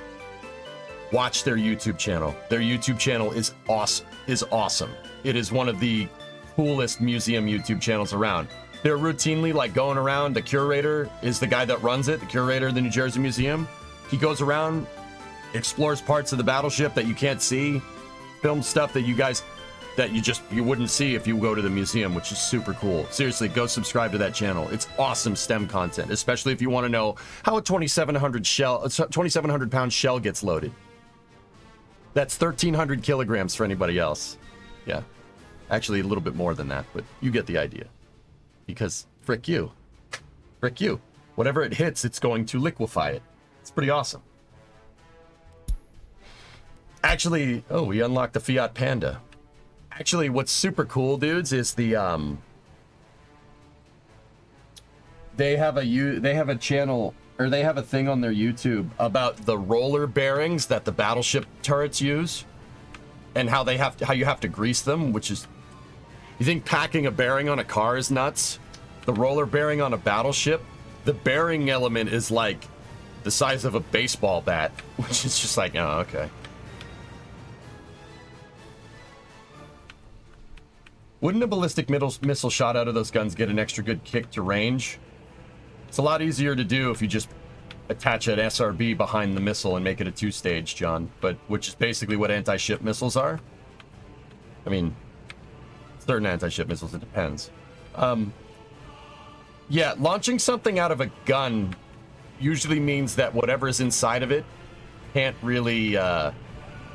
watch their YouTube channel. Their YouTube channel is awesome. It is one of the coolest museum YouTube channels around. They're routinely like going around. The curator is the guy that runs it, the curator of the New Jersey Museum. He goes around, explores parts of the battleship that you can't see, films stuff that you wouldn't see if you go to the museum, which is super cool. Seriously, go subscribe to that channel. It's awesome STEM content, especially if you want to know how a 2,700 pound shell gets loaded. That's 1,300 kilograms for anybody else. Yeah. Actually, a little bit more than that, but you get the idea. Because frick you. Frick you. Whatever it hits, it's going to liquefy it. It's pretty awesome. Actually, oh, we unlocked the Fiat Panda. Actually, what's super cool, dudes, is the they have a channel, or they have a thing on their YouTube about the roller bearings that the battleship turrets use, and how you have to grease them, which is, you think packing a bearing on a car is nuts? The roller bearing on a battleship, the bearing element is like the size of a baseball bat, which is just like, oh, okay. Wouldn't a ballistic missile shot out of those guns get an extra good kick to range? It's a lot easier to do if you just attach an SRB behind the missile and make it a two-stage, John, but which is basically what anti-ship missiles are. I mean, certain anti-ship missiles, it depends. Yeah, launching something out of a gun usually means that whatever is inside of it can't really, I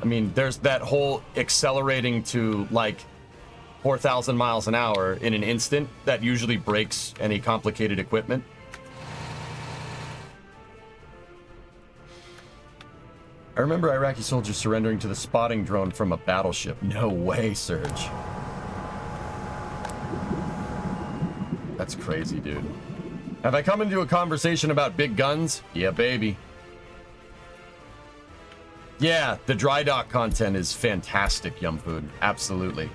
mean, there's that whole accelerating to, like, 4,000 miles an hour in an instant that usually breaks any complicated equipment. I remember Iraqi soldiers surrendering to the spotting drone from a battleship. No way, Serge. That's crazy, dude. Have I come into a conversation about big guns? Yeah, baby. Yeah, the dry dock content is fantastic, Yum Food. Absolutely.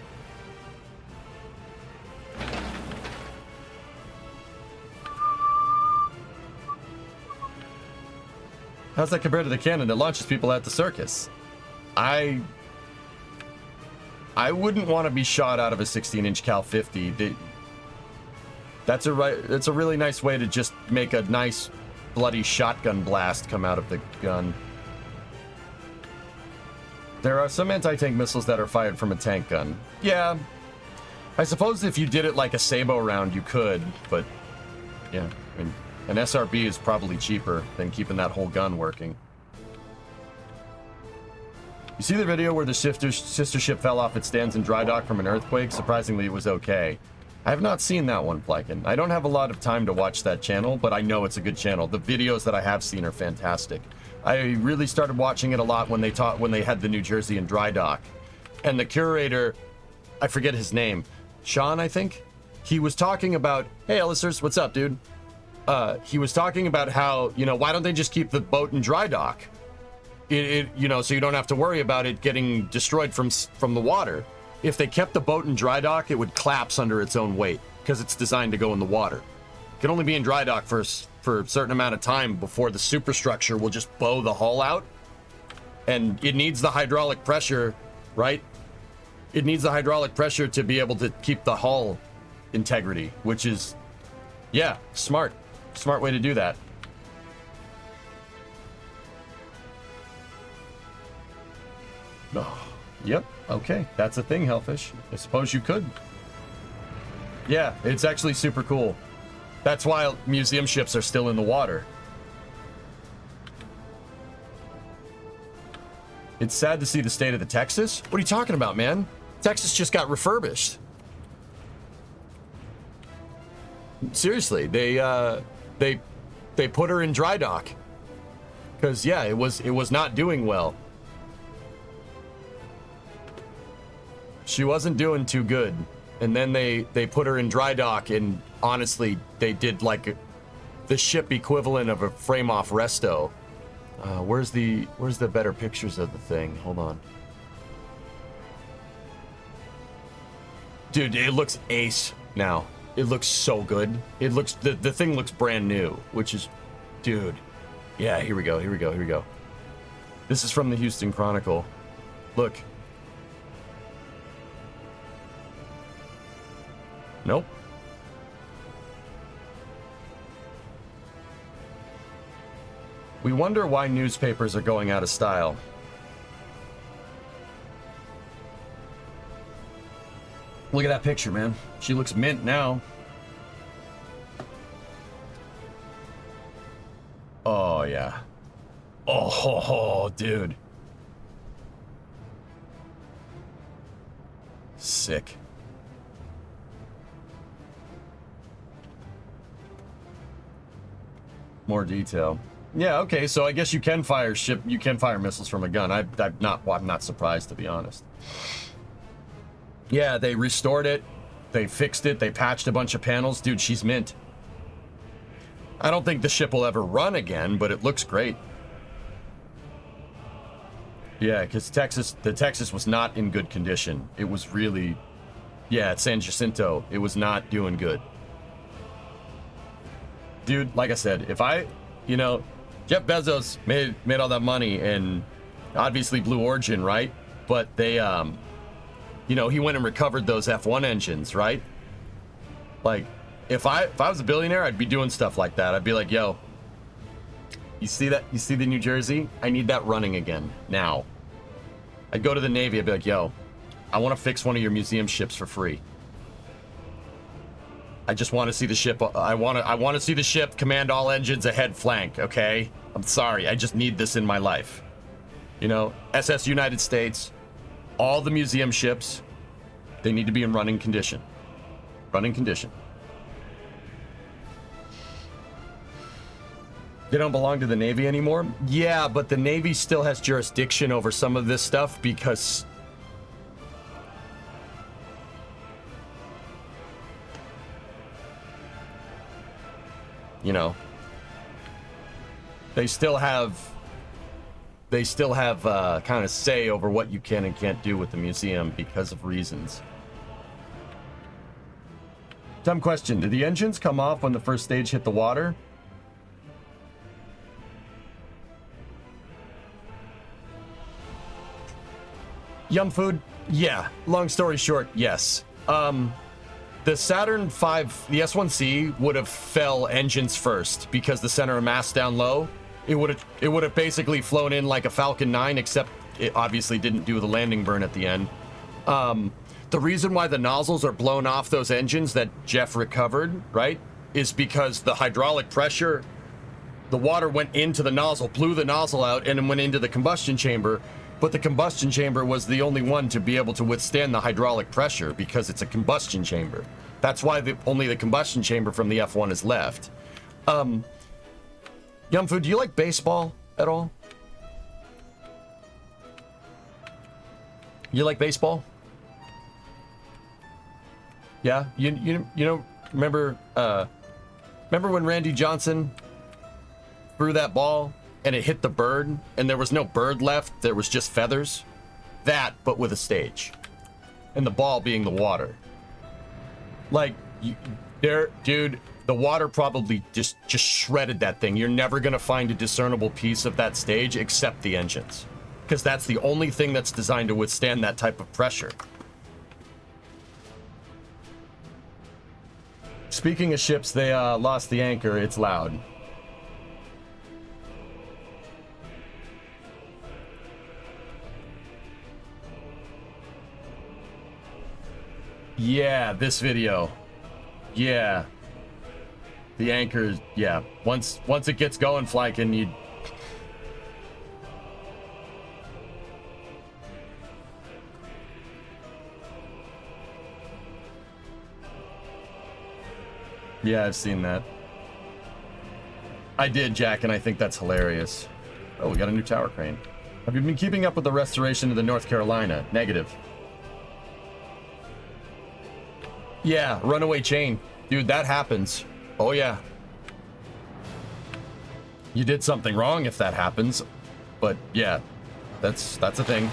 How's that compared to the cannon that launches people at the circus? I wouldn't want to be shot out of a 16-inch Cal 50. That's a really nice way to just make a nice bloody shotgun blast come out of the gun. There are some anti-tank missiles that are fired from a tank gun. Yeah, I suppose if you did it like a Sabo round, you could, but yeah, I mean, an SRB is probably cheaper than keeping that whole gun working. You see the video where the sister ship fell off its stands in dry dock from an earthquake? Surprisingly, it was okay. I have not seen that one, Flykin. I don't have a lot of time to watch that channel, but I know it's a good channel. The videos that I have seen are fantastic. I really started watching it a lot when they had the New Jersey in dry dock. And the curator, I forget his name, Sean, I think? He was talking about, hey, Ellisers, what's up, dude? He was talking about how, you know, why don't they just keep the boat in dry dock? You know, so you don't have to worry about it getting destroyed from the water. If they kept the boat in dry dock, it would collapse under its own weight because it's designed to go in the water. It can only be in dry dock for a certain amount of time before the superstructure will just bow the hull out. And it needs the hydraulic pressure, right? It needs the hydraulic pressure to be able to keep the hull integrity, which is, yeah, smart. Smart way to do that. Oh, yep. Okay, that's a thing, Hellfish. I suppose you could. Yeah, it's actually super cool. That's why museum ships are still in the water. It's sad to see the state of the Texas. What are you talking about, man? Texas just got refurbished. Seriously, they put her in dry dock. Because yeah, it was not doing well. She wasn't doing too good. And then they put her in dry dock, and honestly, they did like the ship equivalent of a frame-off resto. Where's the better pictures of the thing? Hold on. Dude, it looks ace now. It looks so good. It looks the thing looks brand new, which is, dude. Yeah, here we go. This is from the Houston Chronicle. Look. Nope. We wonder why newspapers are going out of style. Look at that picture, man. She looks mint now. Oh, yeah. Oh, dude. Sick. More detail. Yeah, okay, so I guess you can fire missiles from a gun. I'm not surprised, to be honest. Yeah, they restored it. They fixed it. They patched a bunch of panels. Dude, she's mint. I don't think the ship will ever run again, but it looks great. Yeah, because the Texas was not in good condition. It was really, yeah, at San Jacinto, it was not doing good. Dude, like I said, if Jeff Bezos made all that money, and obviously Blue Origin, right? But they, he went and recovered those F1 engines, right? Like, if I was a billionaire, I'd be doing stuff like that. I'd be like, yo, you see that? You see the New Jersey? I need that running again now. I'd go to the Navy. I'd be like, yo, I want to fix one of your museum ships for free. I just want to see the ship. I want to see the ship command all engines ahead flank. Okay, I'm sorry. I just need this in my life. You know, SS United States, all the museum ships, they need to be in running condition. Running condition. They don't belong to the Navy anymore? Yeah, but the Navy still has jurisdiction over some of this stuff because, you know, they still have kind of say over what you can and can't do with the museum because of reasons. Dumb question. Did the engines come off when the first stage hit the water? Yum Food, yeah. Long story short, yes. The Saturn V, the S1C would have fell engines first because the center of mass down low. It would have basically flown in like a Falcon 9, except it obviously didn't do the landing burn at the end. The reason why the nozzles are blown off those engines that Jeff recovered, right, is because the hydraulic pressure, the water went into the nozzle, blew the nozzle out, and then went into the combustion chamber. But the combustion chamber was the only one to be able to withstand the hydraulic pressure because it's a combustion chamber. That's why only the combustion chamber from the F1 is left. Yumfu, do you like baseball at all? You like baseball? Yeah, you know, remember when Randy Johnson threw that ball and it hit the bird and there was no bird left, there was just feathers? That, but with a stage. And the ball being the water. Like, dude, the water probably just shredded that thing. You're never gonna find a discernible piece of that stage except the engines. Because that's the only thing that's designed to withstand that type of pressure. Speaking of ships, they lost the anchor. It's loud. Yeah, this video. Yeah. The anchor, yeah. Once it gets going, Flykin, you... Yeah, I've seen that. I did, Jack, and I think that's hilarious. Oh, we got a new tower crane. Have you been keeping up with the restoration of the North Carolina? Negative. Yeah, runaway chain. Dude, that happens. Oh, yeah. You did something wrong if that happens. But, yeah, that's a thing.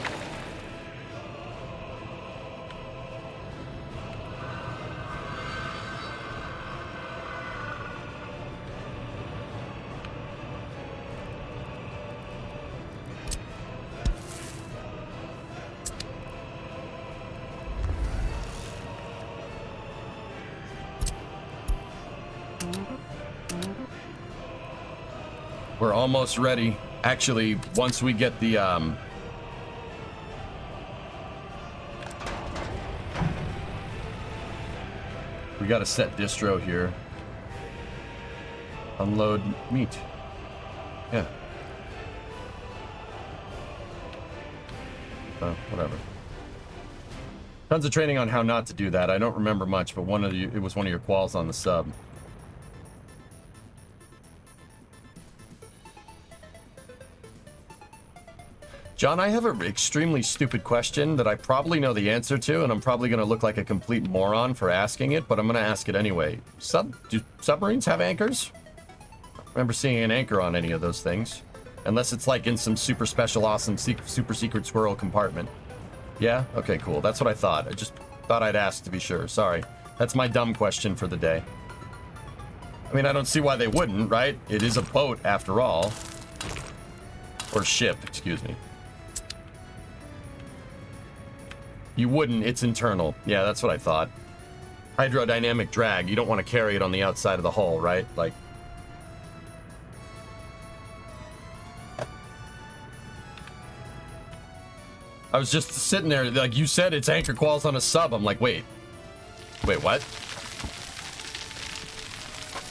We're almost ready. Actually, once we get the, we got a set distro here. Unload meat. Yeah. Whatever. Tons of training on how not to do that. I don't remember much, but it was one of your quals on the sub. John, I have an extremely stupid question that I probably know the answer to, and I'm probably going to look like a complete moron for asking it, but I'm going to ask it anyway. Do submarines have anchors? I don't remember seeing an anchor on any of those things. Unless it's like in some super special, awesome, super secret squirrel compartment. Yeah? Okay, cool. That's what I thought. I just thought I'd ask to be sure. Sorry. That's my dumb question for the day. I mean, I don't see why they wouldn't, right? It is a boat, after all. Or ship, excuse me. You wouldn't, it's internal. Yeah, that's what I thought. Hydrodynamic drag, you don't want to carry it on the outside of the hull, right? Like... I was just sitting there, like, you said it's anchor quals on a sub. I'm like, wait, what?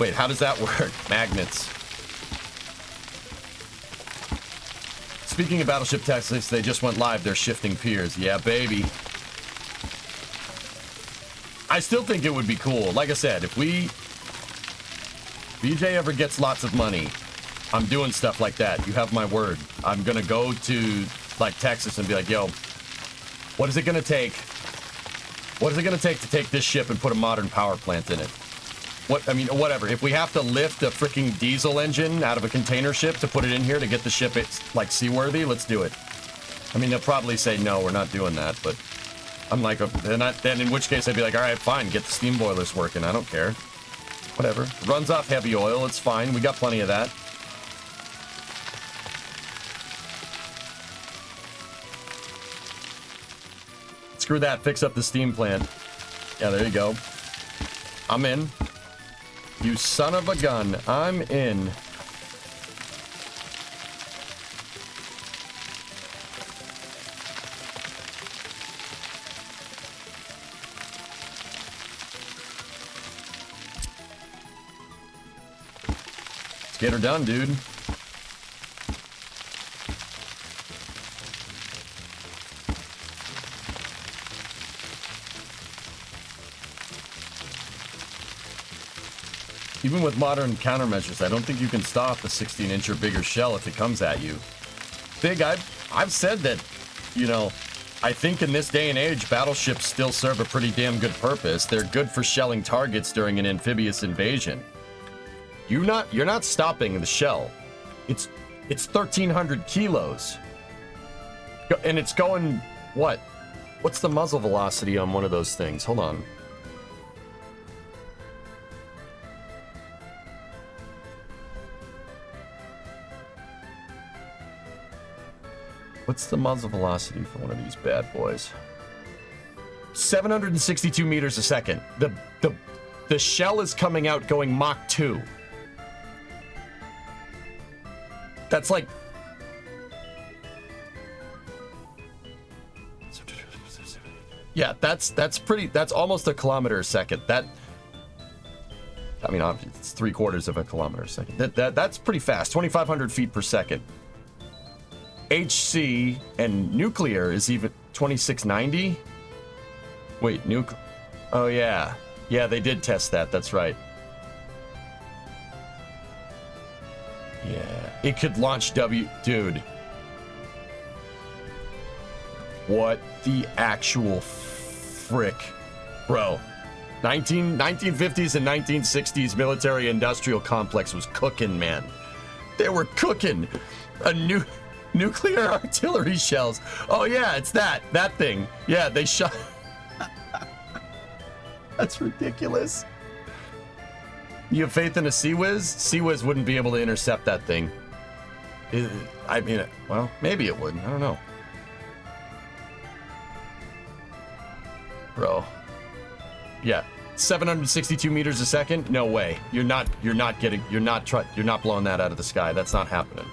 Wait, how does that work? Magnets. Speaking of Battleship Tactics, they just went live. They're shifting piers. Yeah, baby. I still think it would be cool. Like I said, if BJ ever gets lots of money, I'm doing stuff like that. You have my word. I'm gonna go to, like, Texas and be like, yo, what is it gonna take? What is it gonna take to take this ship and put a modern power plant in it? I mean, whatever. If we have to lift a freaking diesel engine out of a container ship to put it in here to get the ship, like, seaworthy, let's do it. I mean, they'll probably say, no, we're not doing that, but I'm like, then in which case I'd be like, all right, fine, get the steam boilers working. I don't care. Whatever. Runs off heavy oil. It's fine. We got plenty of that. screw that. Fix up the steam plant. Yeah, there you go. I'm in. You son of a gun. I'm in. Let's get her done, dude. Even with modern countermeasures, I don't think you can stop a 16-inch or bigger shell if it comes at you. Big, I've said that, you know, I think in this day and age, battleships still serve a pretty damn good purpose. They're good for shelling targets during an amphibious invasion. You're not stopping the shell. It's 1,300 kilos. And it's going, what? What's the muzzle velocity on one of those things? Hold on. What's the muzzle velocity for one of these bad boys? 762 meters a second. The shell is coming out going Mach 2. That's like... Yeah, that's almost a kilometer a second. That... I mean, it's 3/4 of a kilometer a second. That's pretty fast. 2,500 feet per second. HC and nuclear is even 2690. Wait, oh yeah. Yeah, they did test that. That's right. Yeah, it could launch dude. What the actual frick? Bro, 1950s and 1960s military industrial complex was cooking, man. They were cooking. Nuclear artillery shells. Oh yeah, it's that thing. Yeah, they shot. That's ridiculous. You have faith in a Sea Whiz? Sea Whiz wouldn't be able to intercept that thing. I mean, well, maybe it would. I don't know. Bro. Yeah, 762 meters a second? No way. You're not blowing that out of the sky. That's not happening.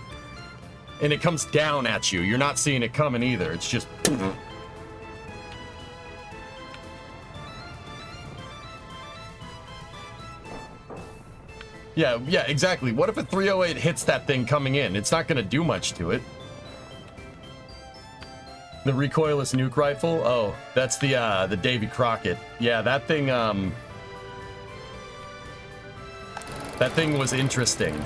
And it comes down at you. You're not seeing it coming either. It's just... Yeah, exactly. What if a 308 hits that thing coming in? It's not going to do much to it. The recoilless nuke rifle? Oh, that's the Davy Crockett. Yeah, that thing was interesting.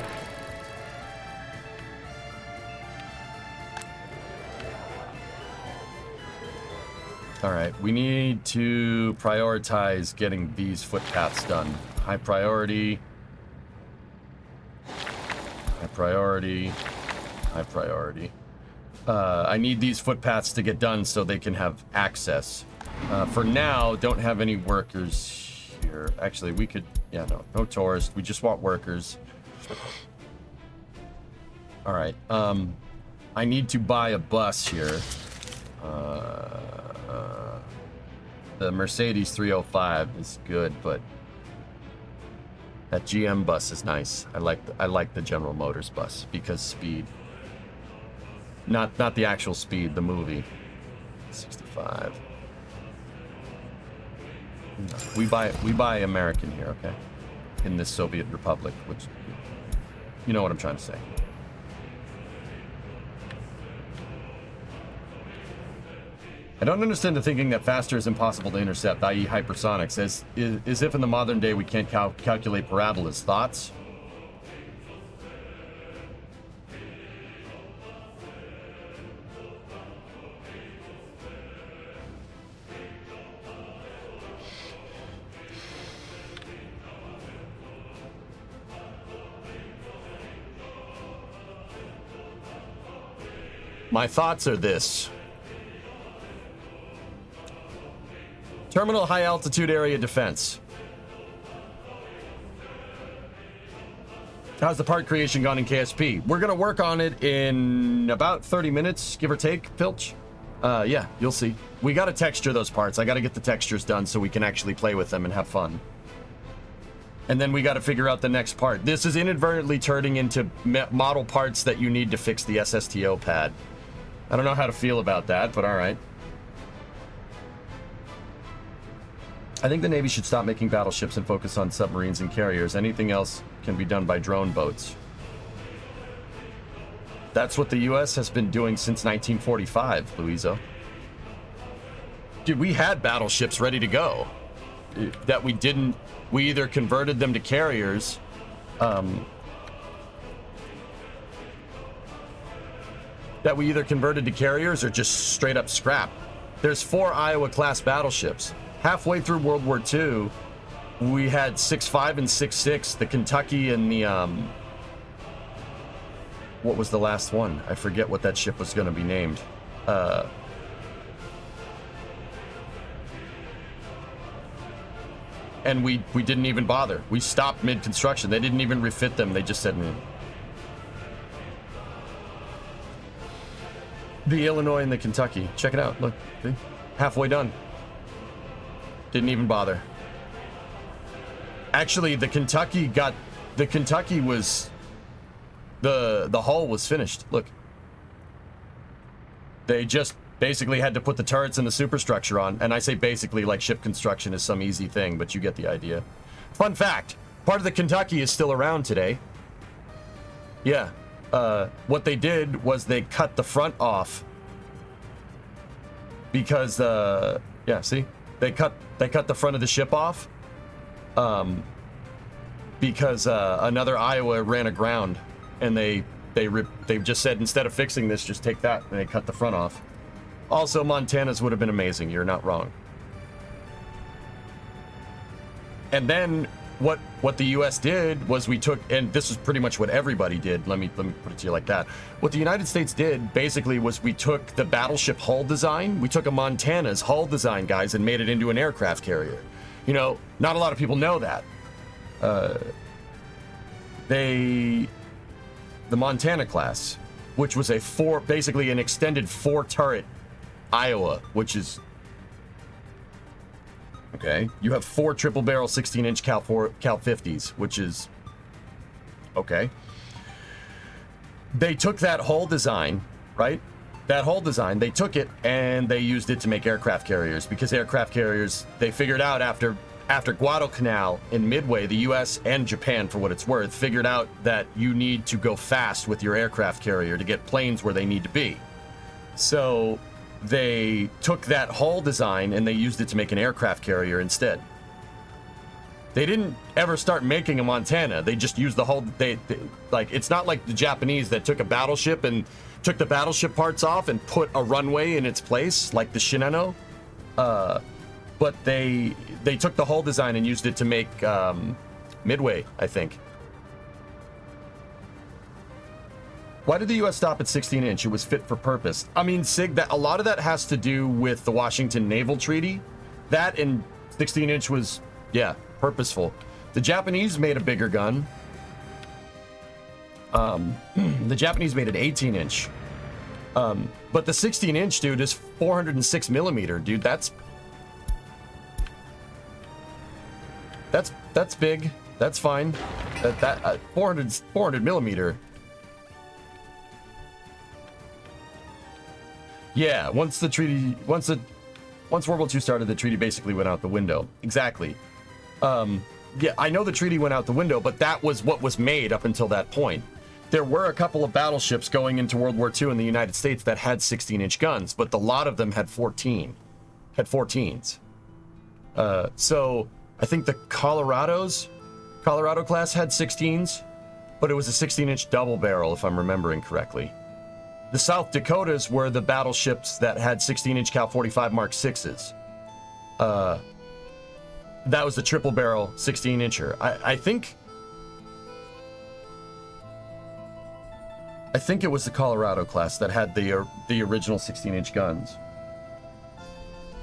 All right, we need to prioritize getting these footpaths done. High priority. High priority. High priority. I need these footpaths to get done so they can have access. For now, don't have any workers here. Actually, we could... Yeah, no tourists. We just want workers. All right. I need to buy a bus here. The Mercedes 305 is good, but that GM bus is nice. I like the General Motors bus because speed. Not the actual speed, the movie. 65. No, we buy American here, okay? In this Soviet Republic, which you know what I'm trying to say. I don't understand the thinking that faster is impossible to intercept, i.e. hypersonics, as if in the modern day we can't calculate parabolas. Thoughts? My thoughts are this. Terminal high altitude area defense. How's the part creation gone in KSP? We're gonna work on it in about 30 minutes, give or take, Pilch. Yeah, you'll see. We got to texture those parts. I got to get the textures done so we can actually play with them and have fun. And then we got to figure out the next part. This is inadvertently turning into model parts that you need to fix the SSTO pad. I don't know how to feel about that, but all right. I think the Navy should stop making battleships and focus on submarines and carriers. Anything else can be done by drone boats. That's what the U.S. has been doing since 1945, Luizo. Dude, we had battleships ready to go. That we didn't... We either converted them to carriers... that we either converted to carriers or just straight up scrap. There's 4 Iowa-class battleships. Halfway through World War II, we had 6.5 and 6.6, the Kentucky and the... What was the last one? I forget what that ship was going to be named. And we didn't even bother. We stopped mid-construction. They didn't even refit them. They just said... The Illinois and the Kentucky. Check it out. Look. See? Halfway done. Didn't even bother. Actually, the Kentucky was... The hull was finished. Look. They just basically had to put the turrets and the superstructure on. And I say basically like ship construction is some easy thing, but you get the idea. Fun fact. Part of the Kentucky is still around today. Yeah. What they did was they cut the front off. Because, yeah, see? They cut the front of the ship off. Because another Iowa ran aground. And they just said, instead of fixing this, just take that. And they cut the front off. Also, Montana's would have been amazing. You're not wrong. And then what the U.S. did was we took, and this is pretty much what everybody did. Let me put it to you like that. What the United States did basically was we took the battleship hull design. We took a Montana's hull design, guys, and made it into an aircraft carrier. You know, not a lot of people know that. The Montana class, which was basically an extended 4-turret Iowa, which is okay. You have 4 triple barrel 16-inch Cal 50s, which is okay. They took that hull design, right? That hull design, they took it and they used it to make aircraft carriers, because aircraft carriers, they figured out after Guadalcanal in Midway, the US and Japan, for what it's worth, figured out that you need to go fast with your aircraft carrier to get planes where they need to be. So they took that hull design and they used it to make an aircraft carrier instead. They didn't ever start making a Montana. They just used the hull. They like, it's not like the Japanese that took a battleship and took the battleship parts off and put a runway in its place, like the Shinano. But they took the hull design and used it to make Midway, I think. Why did the U.S. stop at 16-inch? It was fit for purpose. I mean, Sig, that a lot of that has to do with the Washington Naval Treaty. That and 16-inch was, yeah, purposeful. The Japanese made a bigger gun. The Japanese made an 18-inch. But the 16-inch, dude, is 406 millimeter, dude. That's big. That's fine. 400 millimeter. Yeah, once World War II started, the treaty basically went out the window. Exactly. Yeah, I know the treaty went out the window, but that was what was made up until that point. There were a couple of battleships going into World War II in the United States that had 16-inch guns, but a lot of them had 14s. So I think the Colorado class had 16s, but it was a 16-inch double barrel, if I'm remembering correctly. The South Dakotas were the battleships that had 16-inch Cal 45 Mark 6s. That was the triple barrel 16-incher. I think it was the Colorado class that had the original 16-inch guns.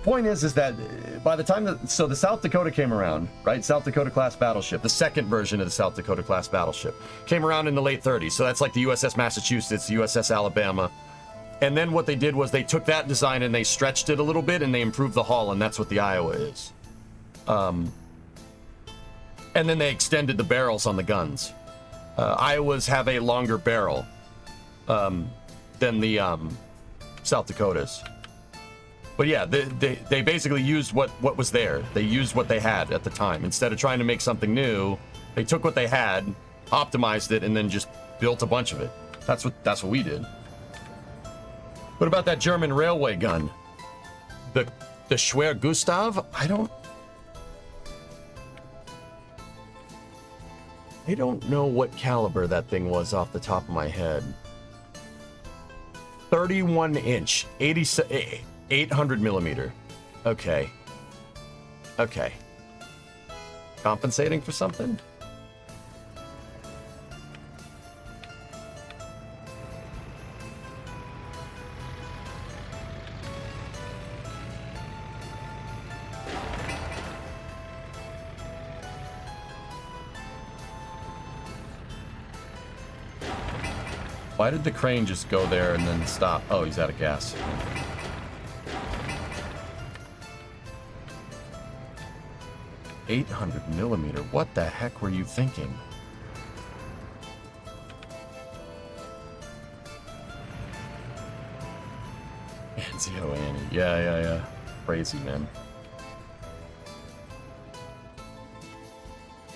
Point is that by the time the South Dakota came around, right? South Dakota class battleship, the second version of the South Dakota class battleship, came around in the late 30s. So that's like the USS Massachusetts, the USS Alabama, And then what they did was they took that design and they stretched it a little bit and they improved the hull, and that's what the Iowa is. And then they extended the barrels on the guns. Iowas have a longer barrel than the South Dakotas. But yeah, they basically used what was there. They used what they had at the time. Instead of trying to make something new, they took what they had, optimized it, and then just built a bunch of it. That's what we did. What about that German railway gun? The Schwer Gustav? I don't know what caliber that thing was off the top of my head. 31 inch, 800 millimeter. Okay. Compensating for something? Why did the crane just go there and then stop? Oh, he's out of gas. $800 millimeter. What the heck were you thinking? Anzio Annie. Yeah. Crazy, man.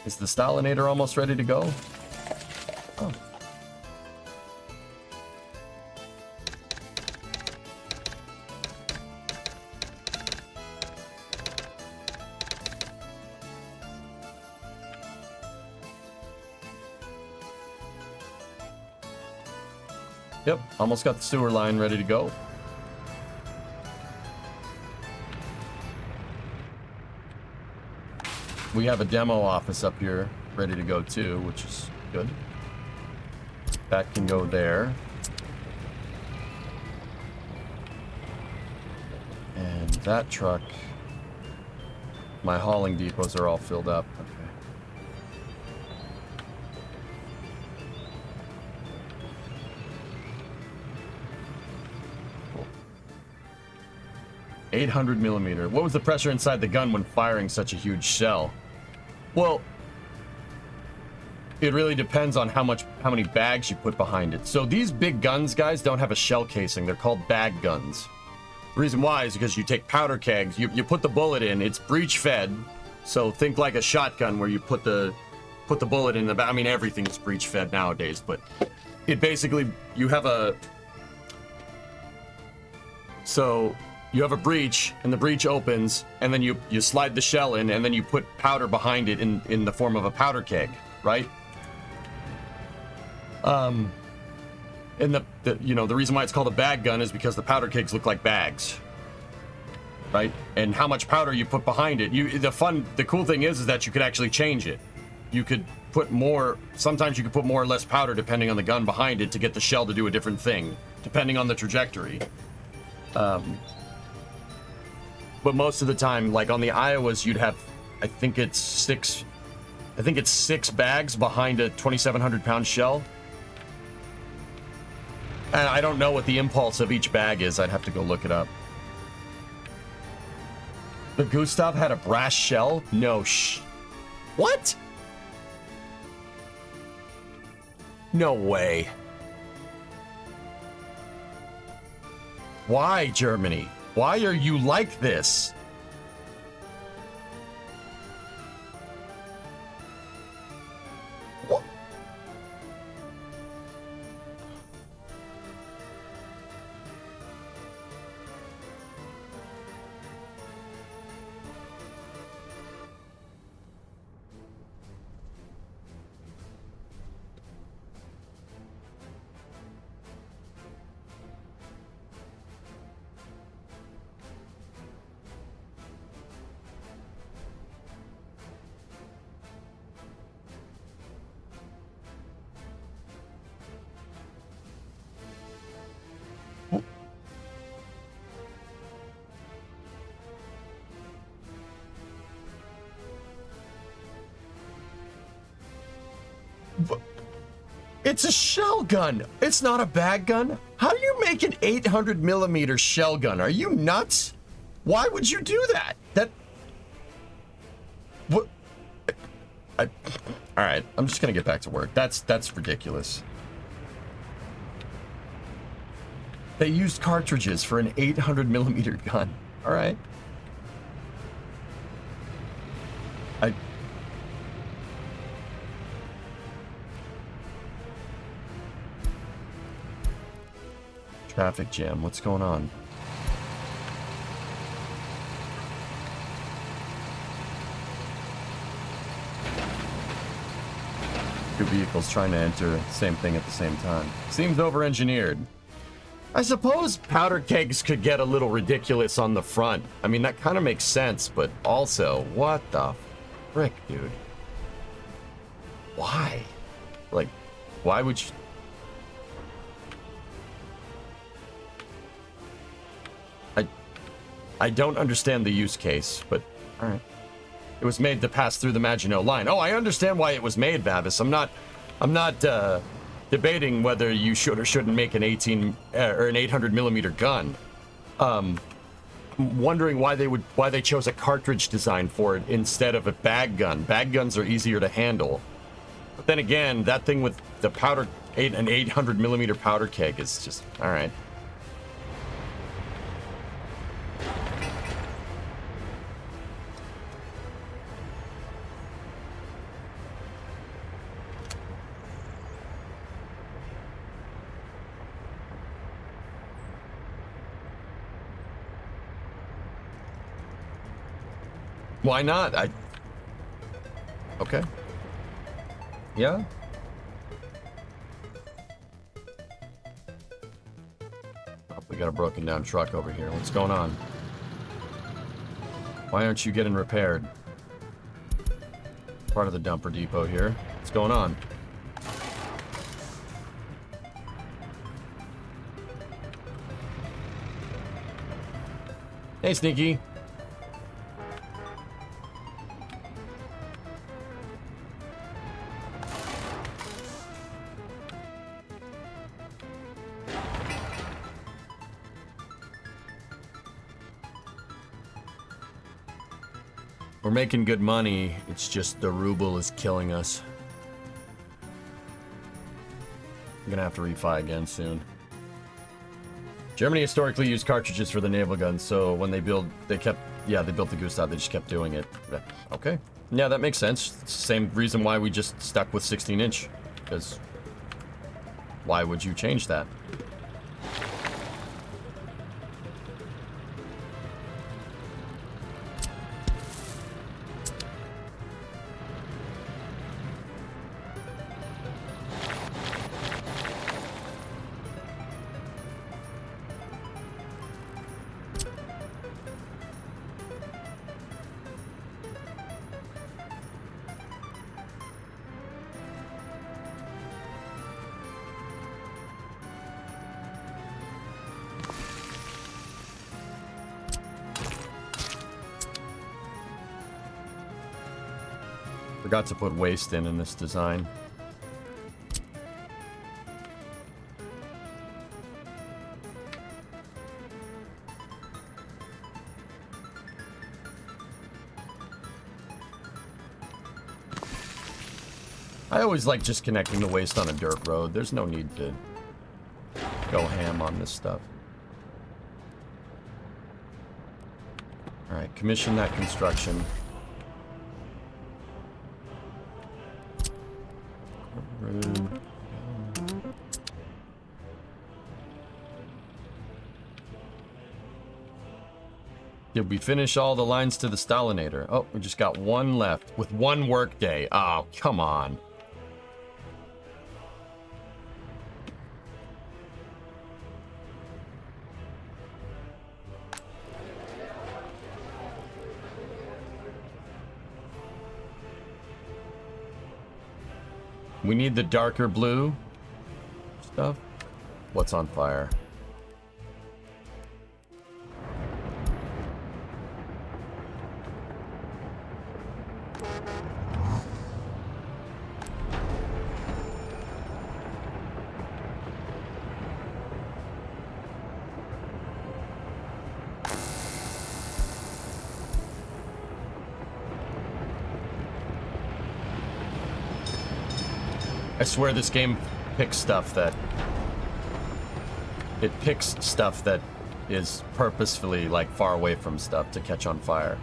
Is the Stalinator almost ready to go? Oh. Yep, almost got the sewer line ready to go. We have a demo office up here ready to go too, which is good. That can go there. And that truck, my hauling depots are all filled up. Okay. 800 millimeter. What was the pressure inside the gun when firing such a huge shell? Well, it really depends on how many bags you put behind it. So these big guns, guys, don't have a shell casing. They're called bag guns. The reason why is because you take powder kegs, you put the bullet in, it's breech fed. So think like a shotgun where you put the bullet in the bag. I mean, everything's breech fed nowadays, but it basically, you have a breech, and the breech opens, and then you slide the shell in, and then you put powder behind it in the form of a powder keg, right? And the reason why it's called a bag gun is because the powder kegs look like bags, right? And how much powder you put behind it. The cool thing is that you could actually change it. You could put more. Sometimes you could put more or less powder depending on the gun behind it to get the shell to do a different thing, depending on the trajectory. But most of the time, like on the Iowas, you'd have, I think it's six bags behind a 2,700 pound shell. And I don't know what the impulse of each bag is. I'd have to go look it up. The Gustav had a brass shell? No, what? No way. Why, Germany? Why are you like this? What? It's a shell gun. It's not a bag gun. How do you you make an 800 millimeter shell gun? Are you nuts? Why would you do that? What? All right, I'm just gonna get back to work. That's ridiculous. They used cartridges for an 800 millimeter gun. All right. Traffic jam. What's going on? Two vehicles trying to enter the same thing at the same time. Seems over-engineered. I suppose powder kegs could get a little ridiculous on the front. I mean, that kind of makes sense, but also, what the frick, dude? Why? Like, why would you... I don't understand the use case, but all right. It was made to pass through the Maginot Line. Oh, I understand why it was made, Vavis. I'm not debating whether you should or shouldn't make an 800 millimeter gun. I'm wondering why they chose a cartridge design for it instead of a bag gun. Bag guns are easier to handle. But then again, that thing with the powder, an 800 millimeter powder keg is just all right. Why not? Okay. Yeah. Oh, we got a broken down truck over here. What's going on? Why aren't you getting repaired? Part of the dumper depot here. What's going on? Hey, Sneaky. We're making good money, it's just the ruble is killing us. I'm gonna have to refi again soon. Germany historically used cartridges for the naval guns, so when they built the Gustav, they just kept doing it. Okay. Yeah, that makes sense. It's the same reason why we just stuck with 16-inch, because why would you change that? Forgot to put waste in this design. I always like just connecting the waste on a dirt road. There's no need to go ham on this stuff. All right, commission that construction. Did we finish all the lines to the Stalinator? Oh, we just got one left with one work day. Oh, come on. We need the darker blue stuff. What's on fire? I swear this game picks stuff that... It picks stuff that is purposefully, like, far away from stuff to catch on fire.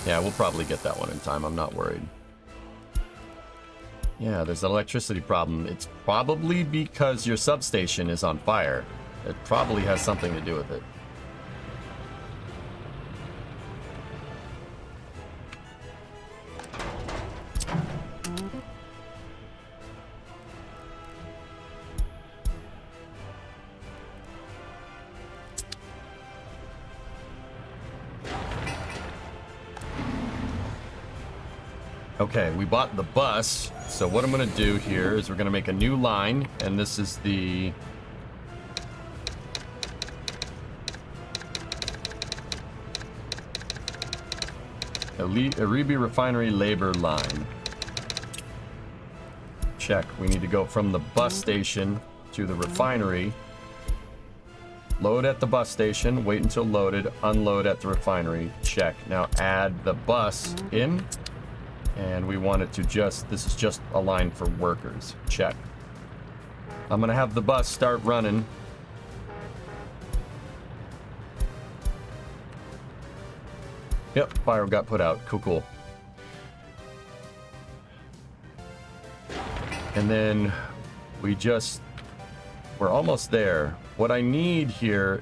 Yeah, we'll probably get that one in time. I'm not worried. Yeah, there's an electricity problem. It's probably because your substation is on fire. It probably has something to do with it. Okay, we bought the bus, so what I'm gonna do here is we're gonna make a new line, and this is the... Aribi Refinery Labor Line. Check, we need to go from the bus station to the refinery. Load at the bus station, wait until loaded, unload at the refinery. Check, now add the bus in. And we want it to just, this is just a line for workers. Check. I'm gonna have the bus start running. Yep, fire got put out. Cool, cool. And then we're almost there. What I need here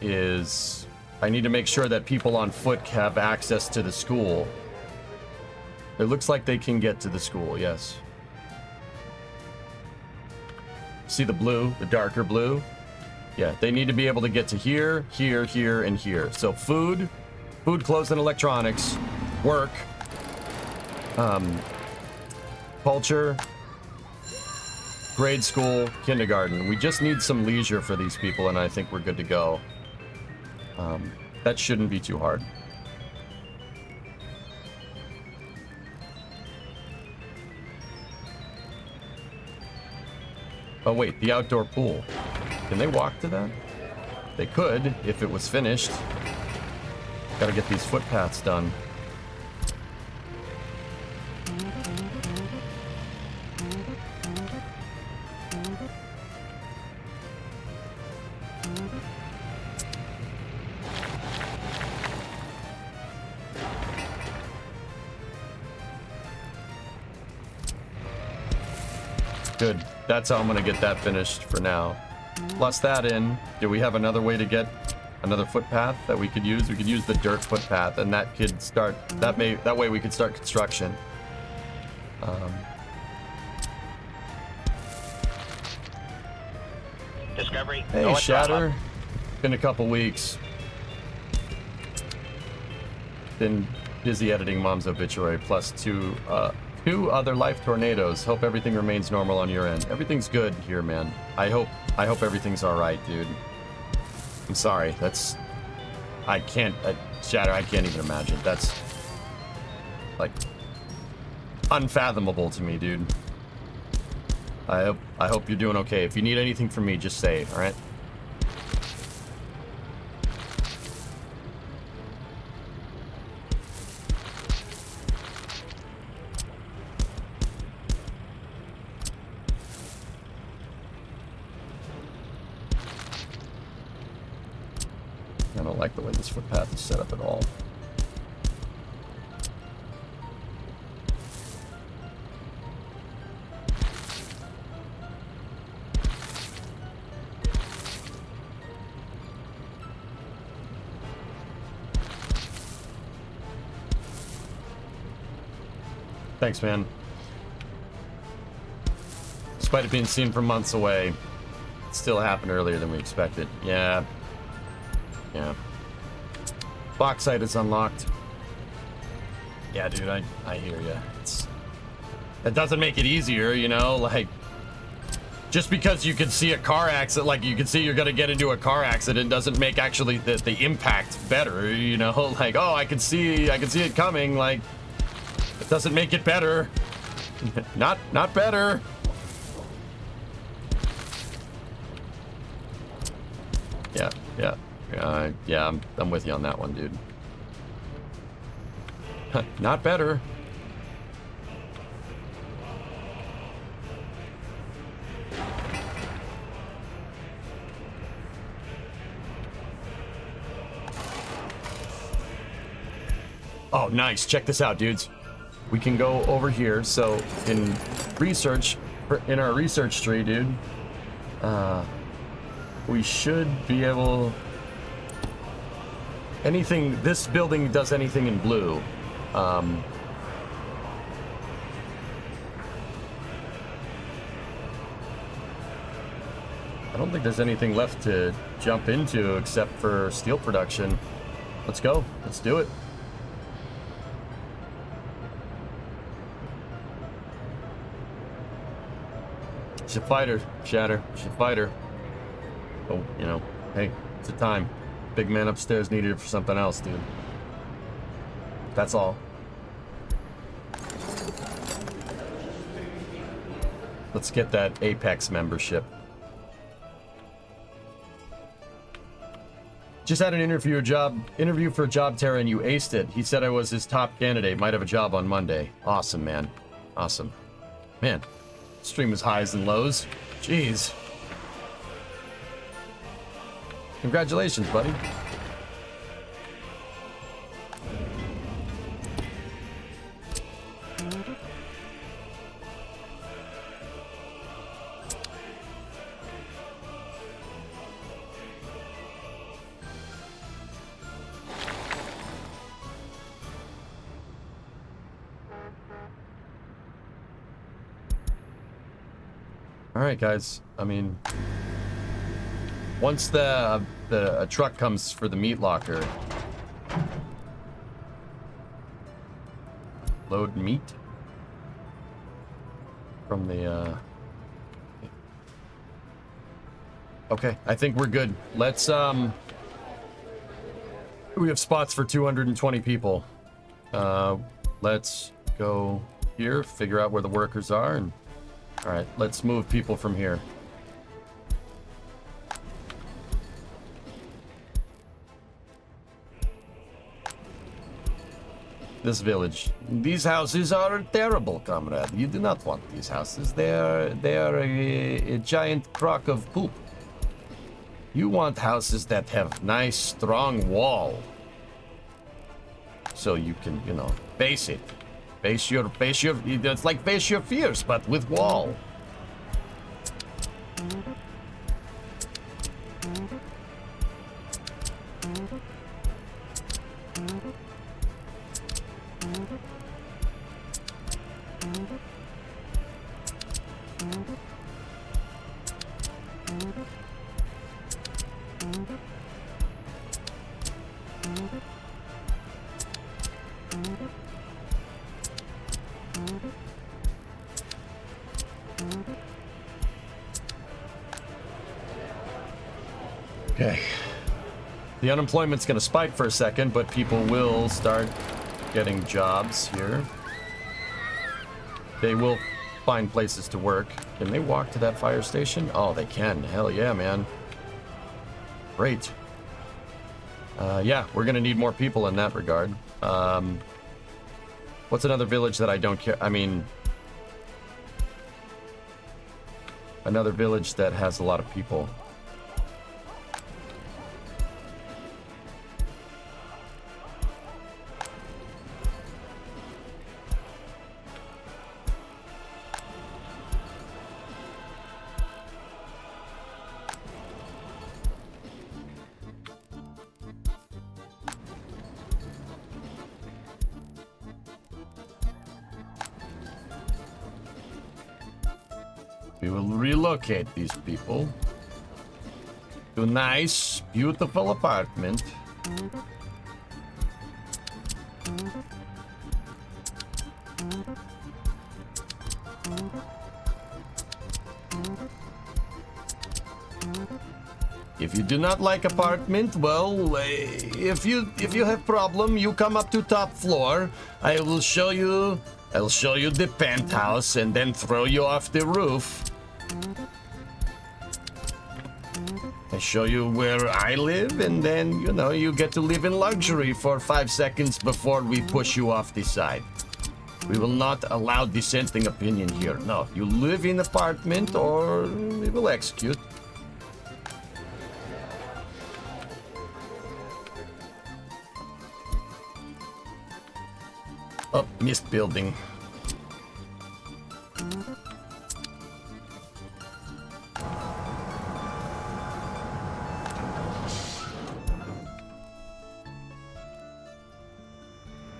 is, I need to make sure that people on foot have access to the school. It looks like they can get to the school, yes. See the blue, the darker blue? Yeah, they need to be able to get to here, here, here, and here. So food, clothes, and electronics, work, culture, grade school, kindergarten. We just need some leisure for these people, and I think we're good to go. That shouldn't be too hard. Oh wait, the outdoor pool. Can they walk to that? They could, if it was finished. Gotta get these footpaths done. Good. That's how I'm gonna get that finished for now. Plus that in, do we have another way to get another footpath that we could use? We could use the dirt footpath, and that could start, that way we could start construction. Discovery. Hey, Shatter. Been a couple weeks. Been busy editing Mom's obituary, plus two other life tornadoes. Hope everything remains normal on your end. Everything's good here, man. I hope everything's all right, dude. I'm sorry. That's, I can't, Shatter, I can't even imagine. That's like unfathomable to me, dude. I hope you're doing okay. If you need anything from me, just say, all right? I don't like the way this footpath is set up at all. Thanks, man. Despite it being seen from months away, it still happened earlier than we expected. Yeah. Yeah. Bauxite is unlocked. Yeah, dude, I hear ya. It doesn't make it easier, you know? Like, just because you can see a car accident, like you can see you're gonna get into a car accident, doesn't make actually the impact better, you know? Like, oh, I can see it coming. Like, it doesn't make it better. Not better. Yeah, I'm with you on that one, dude. Not better. Oh, nice. Check this out, dudes. We can go over here. So in research, in our research tree, dude, we should be able... Anything, this building does anything in blue. I don't think there's anything left to jump into except for steel production. Let's go. Let's do it. She's a fighter, Shatter. She's a fighter. Oh, you know, hey, it's a time. Big man upstairs needed it for something else, dude. That's all. Let's get that Apex membership. Just had an interview for a job, Tara, and you aced it. He said I was his top candidate. Might have a job on Monday. Awesome, man. Awesome. Man, stream is highs and lows. Jeez. Congratulations, buddy. All right, guys. I mean, once a truck comes for the meat locker, load meat from the. Okay, I think we're good. Let's we have spots for 220 people. Let's go here, figure out where the workers are, and. All right, let's move people from here. This village. These houses are terrible, comrade. You do not want these houses. They are a giant crock of poop. You want houses that have nice, strong wall. So you can, you know, base it. Face your, it's like face your fears, but with wall. Okay. The unemployment's gonna spike for a second, but people will start getting jobs here. They will find places to work. Can they walk to that fire station? Oh, they can. Hell yeah, man. Great. Yeah, we're gonna need more people in that regard. What's another village that I don't care? I mean, another village that has a lot of people. We will relocate these people to a nice, beautiful apartment. If you do not like apartment, well, if you have problem, you come up to top floor. I'll show you the penthouse and then throw you off the roof. I show you where I live, and then, you know, you get to live in luxury for 5 seconds before we push you off the side. We will not allow dissenting opinion here. No, you live in apartment or we will execute. Oh, missed building.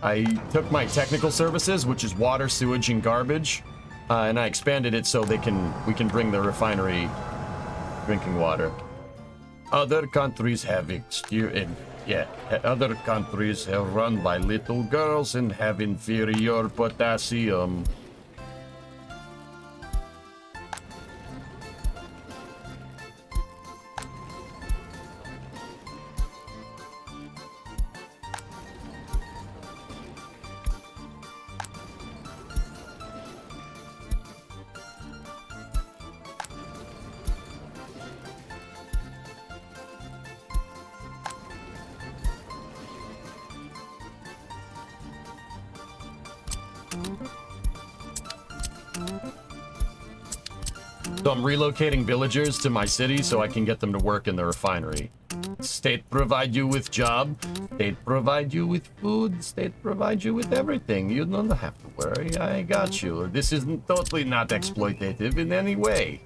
I took my technical services, which is water, sewage, and garbage, and I expanded it so we can bring the refinery drinking water. Other countries have other countries have run by little girls and have inferior potassium. So I'm relocating villagers to my city so I can get them to work in the refinery. State provide you with job, state provide you with food, state provide you with everything. You don't have to worry, I got you. This is totally not exploitative in any way.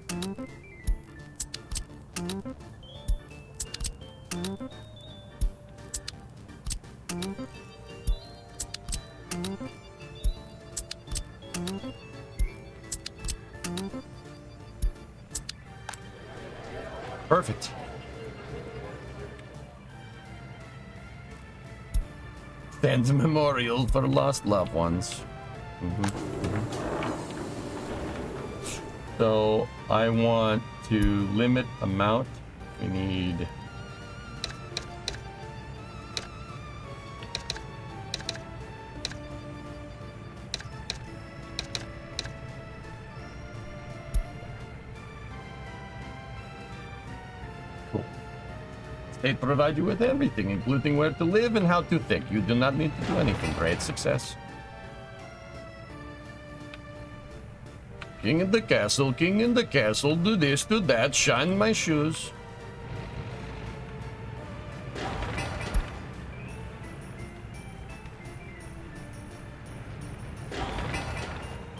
Perfect. Stands a memorial for lost loved ones. So I want to limit amount. We need State provide you with everything, including where to live and how to think. You do not need to do anything. Great success. King in the castle, do this, do that, shine my shoes.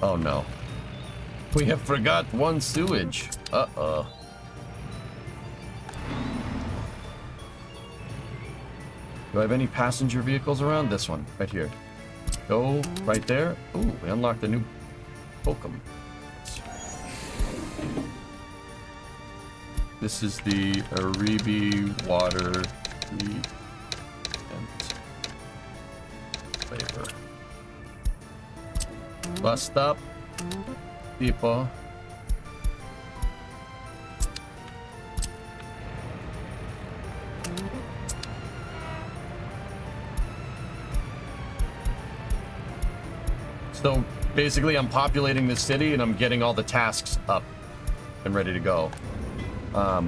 Oh no. We have forgot one sewage. Uh-oh. Do I have any passenger vehicles around? This one, right here. Go right there. Ooh, we unlocked a new Pokemon. This is the Aribi water treatment flavor. Bus stop. People. So basically I'm populating this city and I'm getting all the tasks up and ready to go. There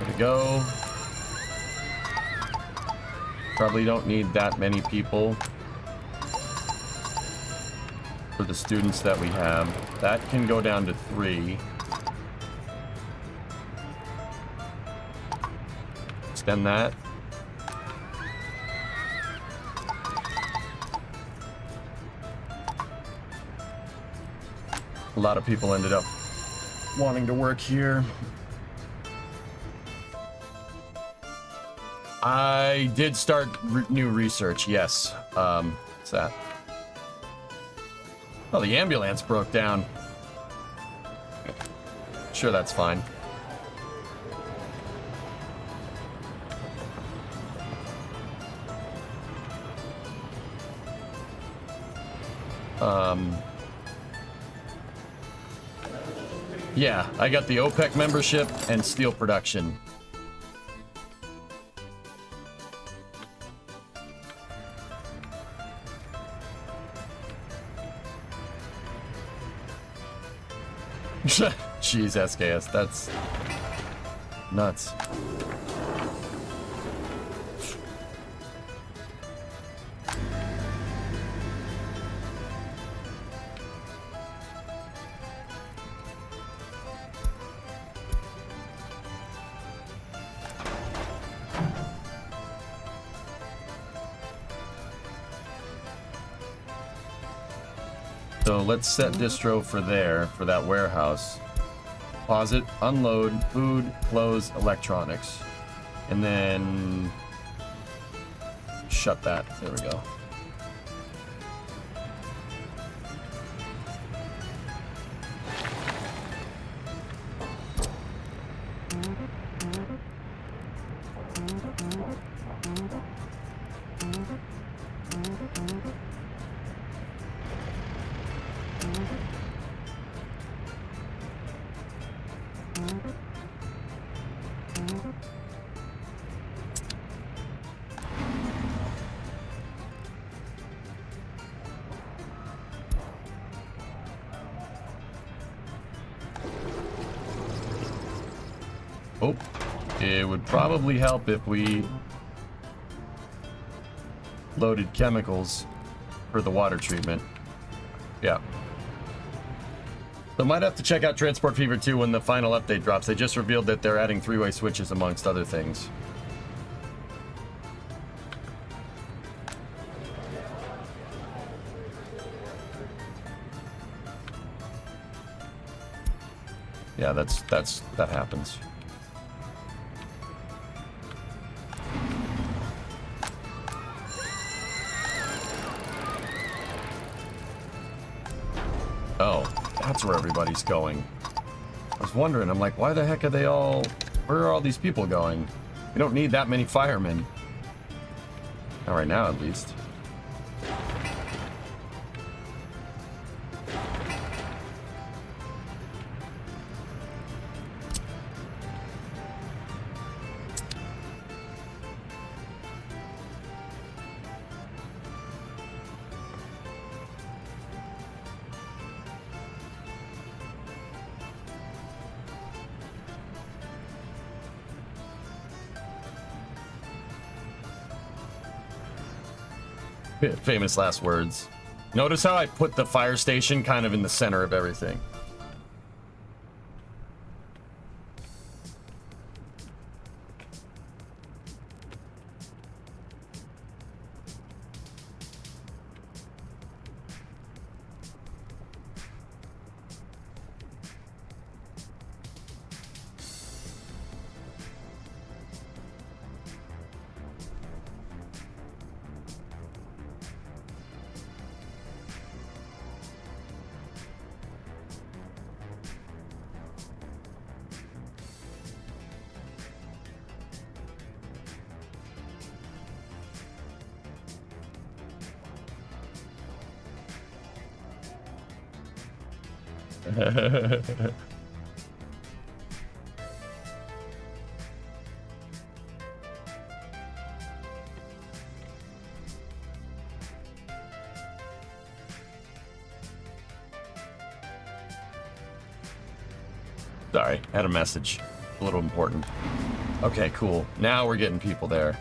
we go. Probably don't need that many people for the students that we have. That can go down to 3. Extend that. A lot of people ended up wanting to work here. I did start new research, yes. What's that? Oh, the ambulance broke down. Sure, that's fine. Yeah, I got the OPEC membership and steel production. Jeez, SKS, that's nuts. So let's set distro for there, for that warehouse. Pause it, unload, food, clothes, electronics. And then shut that. There we go. Oh, it would probably help if we loaded chemicals for the water treatment. Yeah. So might have to check out Transport Fever 2 when the final update drops. They just revealed that they're adding three-way switches amongst other things. Yeah, that happens. Oh, that's where everybody's going. I was wondering, I'm like, why the heck are they all... Where are all these people going? We don't need that many firemen. Not right now, at least. Famous last words. Notice how I put the fire station kind of in the center of everything. Sorry, had a message. A little important. Okay, cool. Now we're getting people there.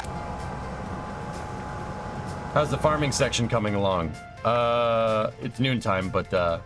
How's the farming section coming along? It's noontime, but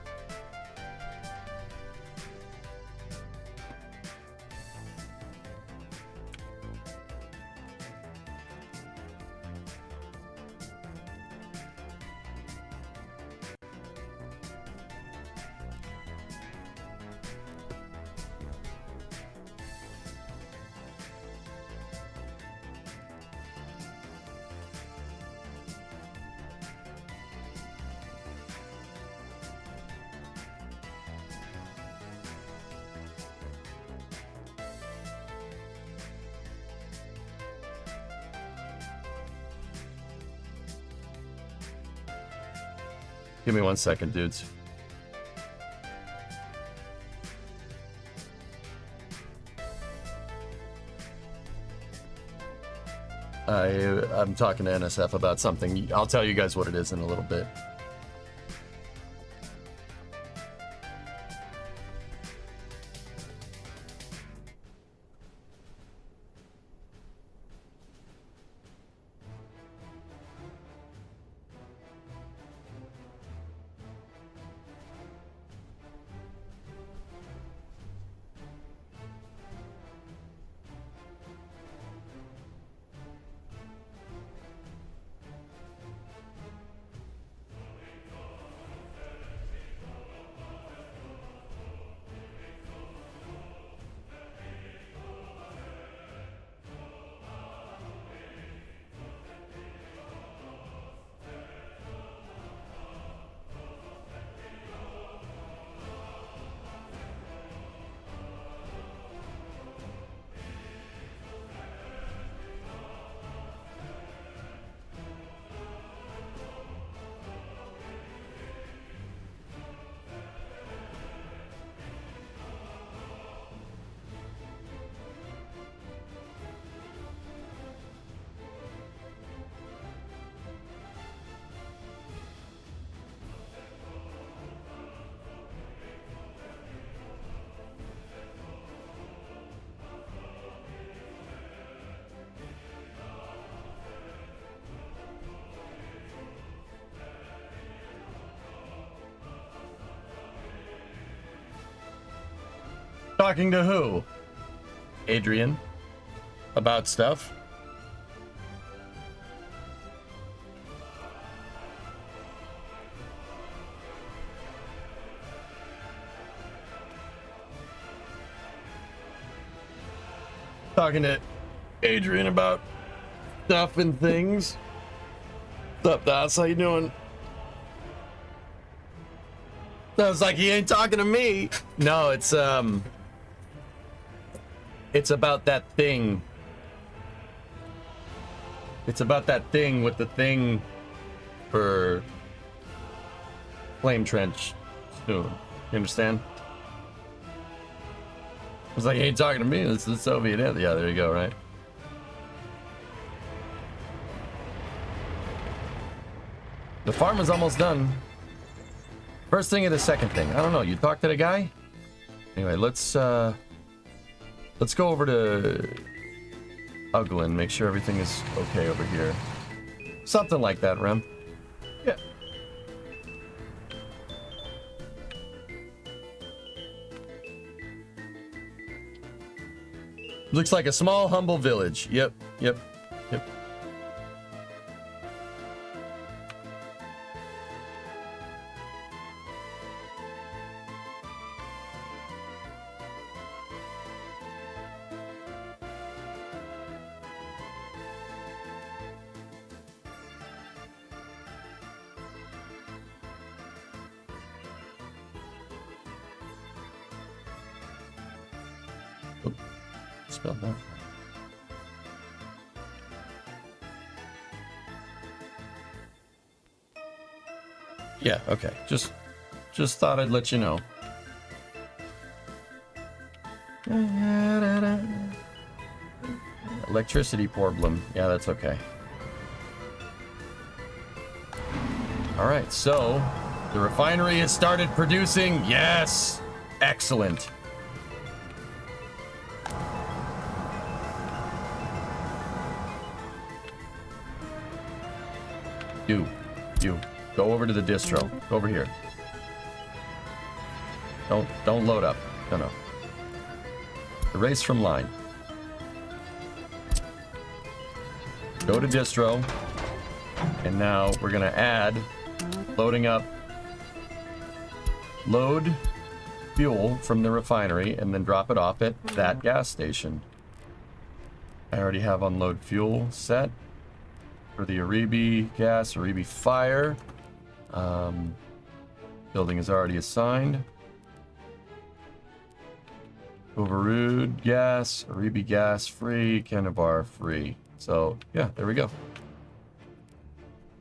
give me 1 second, dudes. I'm talking to NSF about something. I'll tell you guys what it is in a little bit. Talking to who? Adrian. About stuff? Talking to Adrian about stuff and things. What's up, Das? How you doing? I was like, he ain't talking to me. No, it's about that thing. It's about that thing with the thing for Flame Trench soon. You understand? I was like, he ain't talking to me. It's the Soviet end. Yeah, there you go, right? The farm is almost done. First thing or the second thing? I don't know. You talk to the guy? Anyway, let's go over to Uglin, make sure everything is okay over here. Something like that, Rem. Yeah. Looks like a small, humble village. Yep. Spelled that. Yeah, okay. Just thought I'd let you know. Electricity problem. Yeah, that's okay. All right, so the refinery has started producing. Yes, excellent. You go over to the distro. Go over here. Don't load up. No. Erase from line. Go to distro. And now we're gonna add loading up. Load fuel from the refinery and then drop it off at that gas station. I already have unload fuel set. For the Aribi gas, Aribi fire. Building is already assigned. Overrood gas, Aribi gas free, Canavar free. So, yeah, there we go.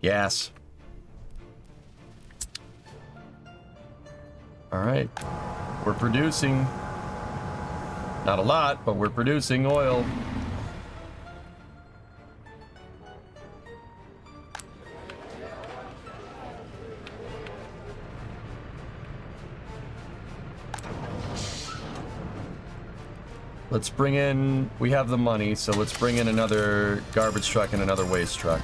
Gas. All right. We're producing. Not a lot, but we're producing oil. Let's bring in, we have the money, so let's bring in another garbage truck and another waste truck.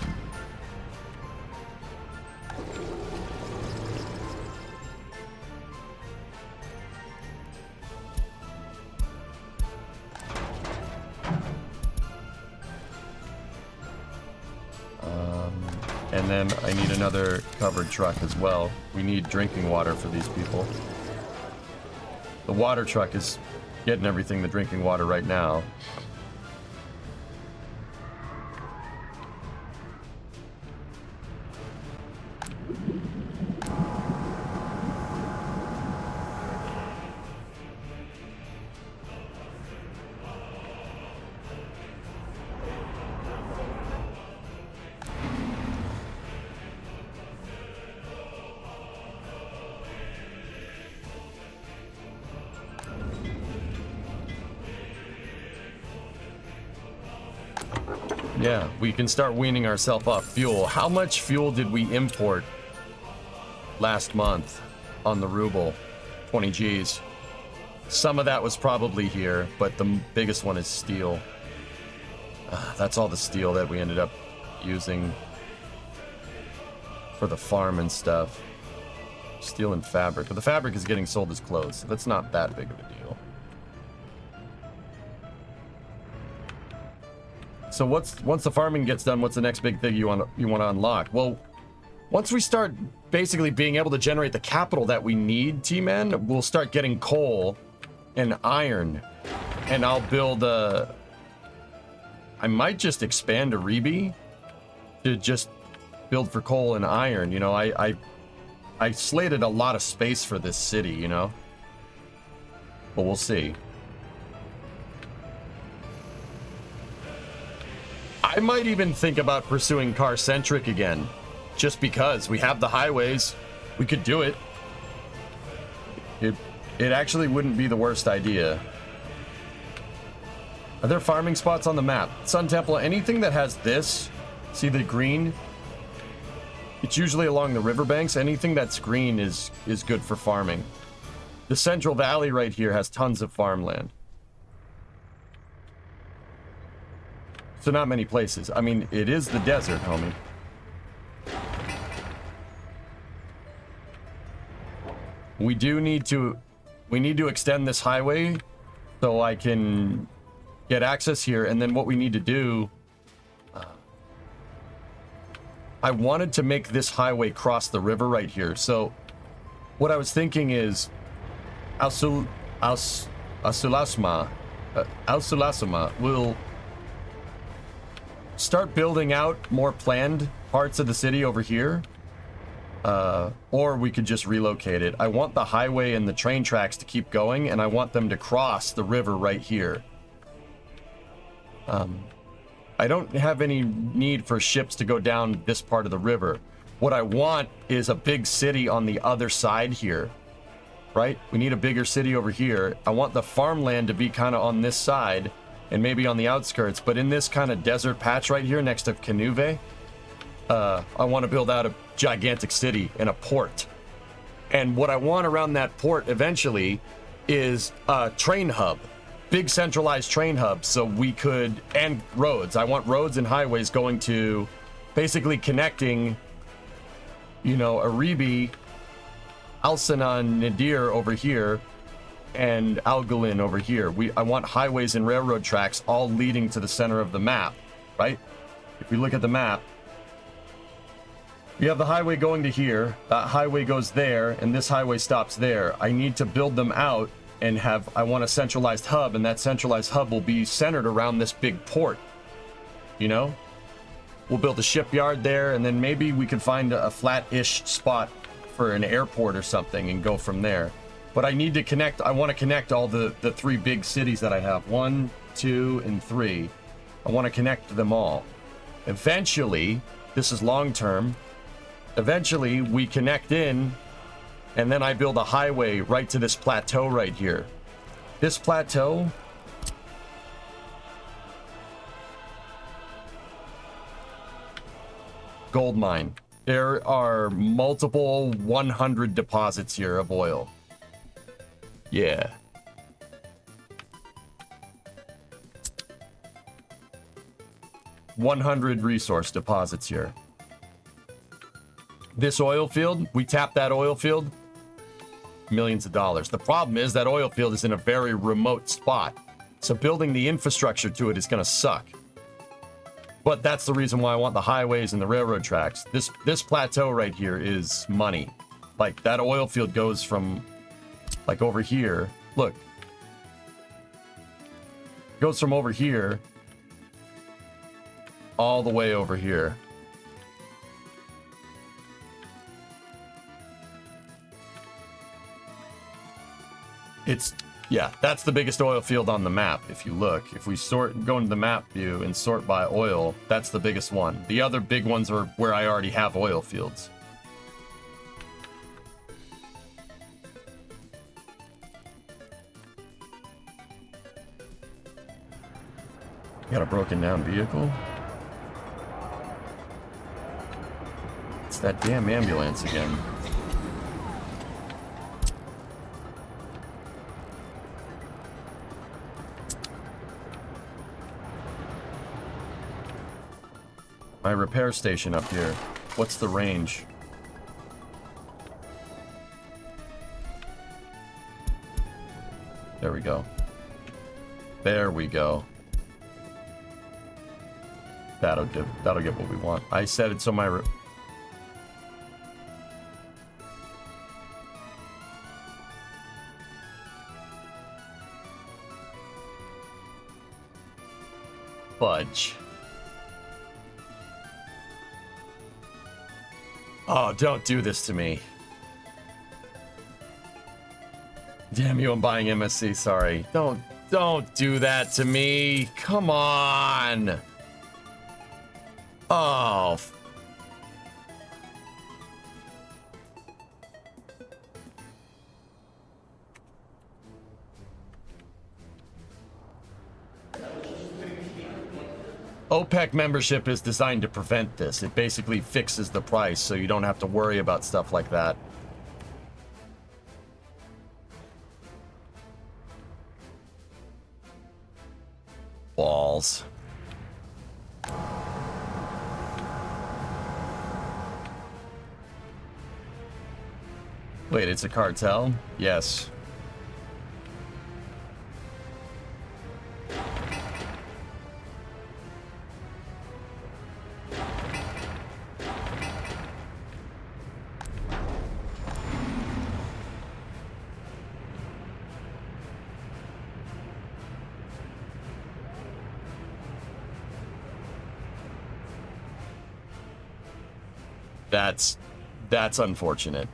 And then I need another covered truck as well. We need drinking water for these people. The water truck is getting everything the drinking water right now. Yeah, we can start weaning ourselves off fuel. How much fuel did we import last month on the ruble? 20 G's. Some of that was probably here, but the biggest one is steel. That's all the steel that we ended up using for the farm and stuff. Steel and fabric. But the fabric is getting sold as clothes, so that's not that big of a deal. So once the farming gets done, what's the next big thing you want to unlock? Well, once we start basically being able to generate the capital that we need, T-Man, we'll start getting coal and iron, and I'll build a... I might just expand a Reby to just build for coal and iron. You know, I slated a lot of space for this city, you know? But we'll see. I might even think about pursuing car-centric again. Just because we have the highways, we could do it. It actually wouldn't be the worst idea. Are there farming spots on the map? Sun Temple, anything that has this, see the green? It's usually along the riverbanks. Anything that's green is good for farming. The Central Valley right here has tons of farmland. So not many places. I mean, it is the desert, homie. We need to extend this highway so I can get access here, and then what we need to do, I wanted to make this highway cross the river right here. So what I was thinking is Al-Sulasma will start building out more planned parts of the city over here. Or we could just relocate it. I want the highway and the train tracks to keep going, and I want them to cross the river right here. I don't have any need for ships to go down this part of the river. What I want is a big city on the other side here, right? We need a bigger city over here. I want the farmland to be kind of on this side and maybe on the outskirts, but in this kind of desert patch right here next to Canuve, I want to build out a gigantic city and a port. And what I want around that port eventually is a train hub. Big centralized train hub, so we could, and roads. I want roads and highways going to basically connecting, you know, Aribi, Alsanan Nadir over here, and Algalin over here. I want highways and railroad tracks all leading to the center of the map, right? If we look at the map, we have the highway going to here, that highway goes there, and this highway stops there. I need to build them out and I want a centralized hub, and that centralized hub will be centered around this big port, you know? We'll build a shipyard there, and then maybe we could find a flat-ish spot for an airport or something and go from there. But I need to connect, I want to connect all the three big cities that I have. 1, 2, and 3. I want to connect them all. Eventually, this is long-term, eventually we connect in, and then I build a highway right to this plateau right here. This plateau, gold mine. There are multiple 100 deposits here of oil. Yeah. $100 resource deposits here. This oil field, we tap that oil field, millions of dollars. The problem is that oil field is in a very remote spot, so building the infrastructure to it is going to suck. But that's the reason why I want the highways and the railroad tracks. This plateau right here is money. Like, that oil field goes from, like, over here. Look. Goes from over here all the way over here. Yeah, that's the biggest oil field on the map. If you look, if we go into the map view and sort by oil, that's the biggest one. The other big ones are where I already have oil fields. Got a broken down vehicle? It's that damn ambulance again. My repair station up here. What's the range? There we go. There we go. That'll get what we want. I said it so my... Fudge. Oh, don't do this to me. Damn you, I'm buying MSC, sorry. Don't do that to me. Come on. Oh. OPEC membership is designed to prevent this. It basically fixes the price so you don't have to worry about stuff like that. Balls. Wait, it's a cartel? Yes. That's unfortunate.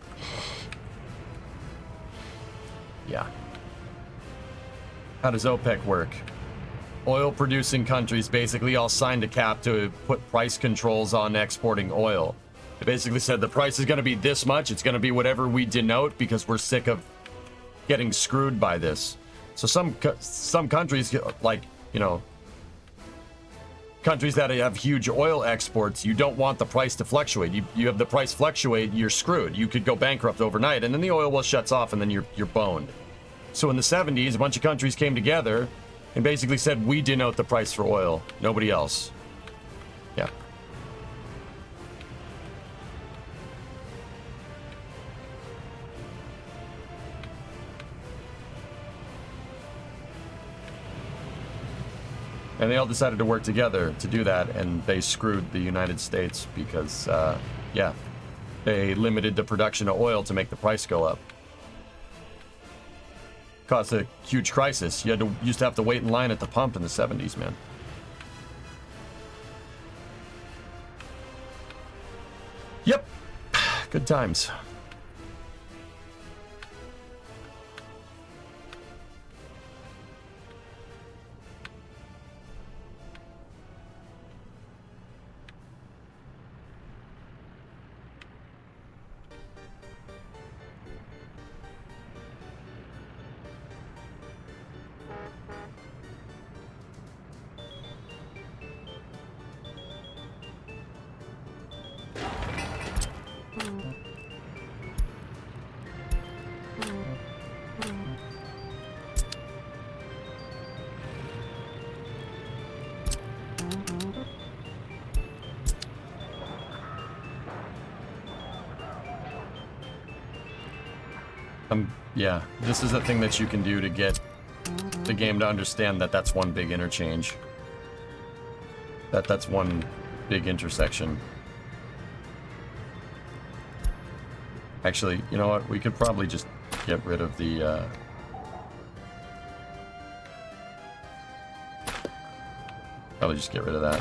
Yeah. How does OPEC work? Oil producing countries basically all signed a cap to put price controls on exporting oil. They basically said the price is going to be this much. It's going to be whatever we denote because we're sick of getting screwed by this. So some countries, like, you know, countries that have huge oil exports, you don't want the price to fluctuate. You have the price fluctuate, you're screwed. You could go bankrupt overnight, and then the oil well shuts off, and then you're boned. So in the 70s, a bunch of countries came together and basically said, we denote the price for oil, nobody else. Yeah. And they all decided to work together to do that, and they screwed the United States because, yeah, they limited the production of oil to make the price go up. Caused a huge crisis. You used to have to wait in line at the pump in the 70s, man. Yep. Good times. Yeah, this is a thing that you can do to get the game to understand that that's one big interchange. That's one big intersection. Actually, you know what? We could probably just get rid of the, probably just get rid of that.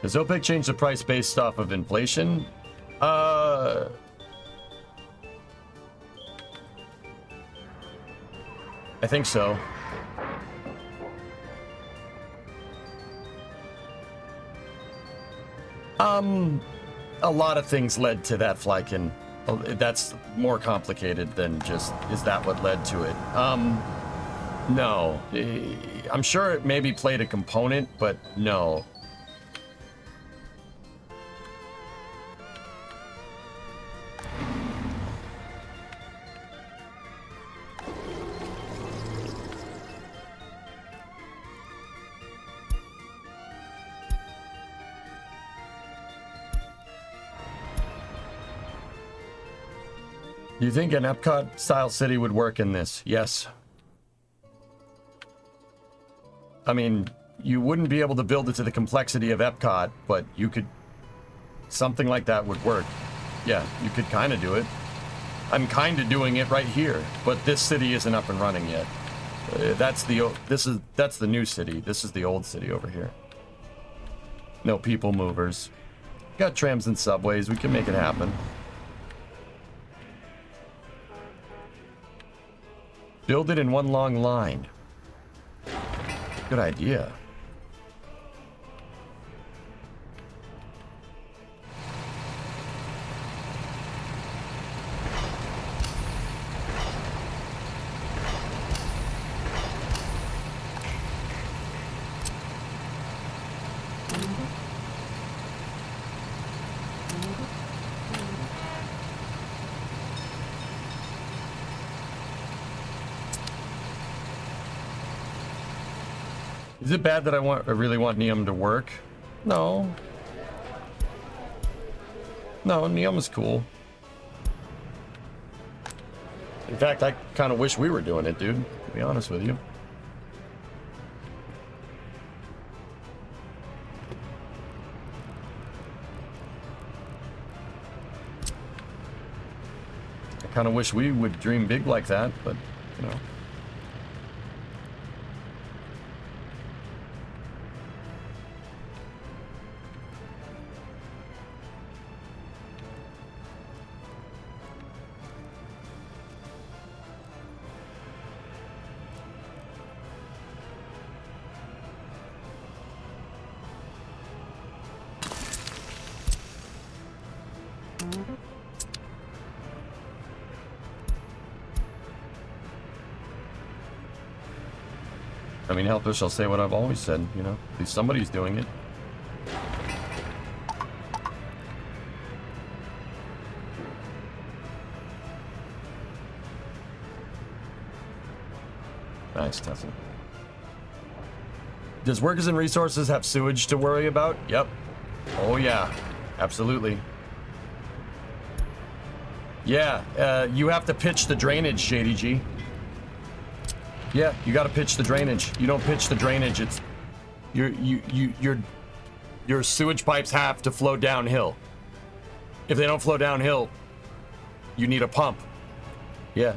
Does OPEC change the price based off of inflation? I think so. A lot of things led to that, Flykin. That's more complicated than just, is that what led to it? No. I'm sure it maybe played a component, but no. Do you think an Epcot-style city would work in this? Yes. I mean, you wouldn't be able to build it to the complexity of Epcot, but you could... Something like that would work. Yeah, you could kind of do it. I'm kind of doing it right here, but this city isn't up and running yet. That's the new city. This is the old city over here. No people movers. Got trams and subways. We can make it happen. Build it in one long line. Good idea. Is it bad that I really want Neum to work? No. No, Neum is cool. In fact, I kind of wish we were doing it, dude, to be honest with you. I kind of wish we would dream big like that, but, you know. I mean, helpless, I'll say what I've always said, you know? At least somebody's doing it. Nice, Tesla. Does Workers and Resources have sewage to worry about? Yep. Oh, yeah. Absolutely. Yeah, you have to pitch the drainage, JDG. Yeah, you gotta pitch the drainage. You don't pitch the drainage, it's... Your sewage pipes have to flow downhill. If they don't flow downhill, you need a pump. Yeah.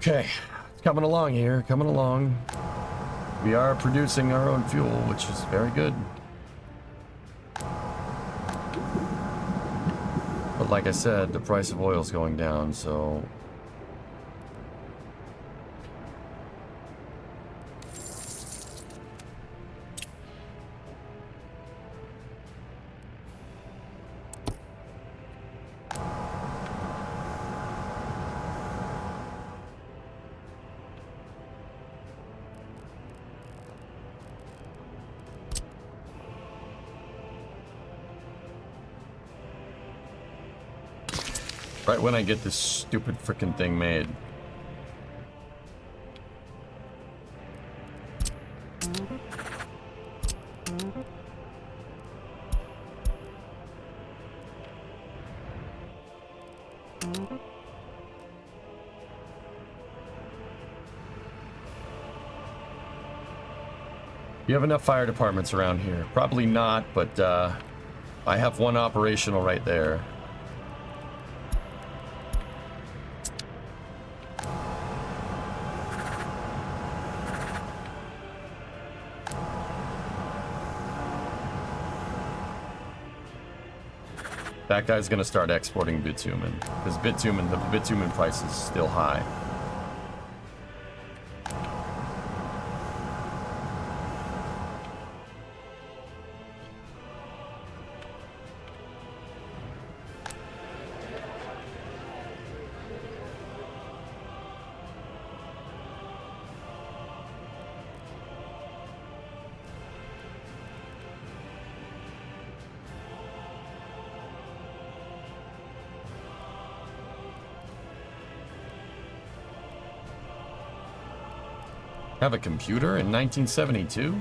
Okay, it's coming along here, coming along. We are producing our own fuel, which is very good. But like I said, the price of oil is going down, so... Right when I get this stupid frickin' thing made. You have enough fire departments around here? Probably not, but I have one operational right there. That guy's gonna start exporting bitumen, because the bitumen price is still high. have a computer in 1972?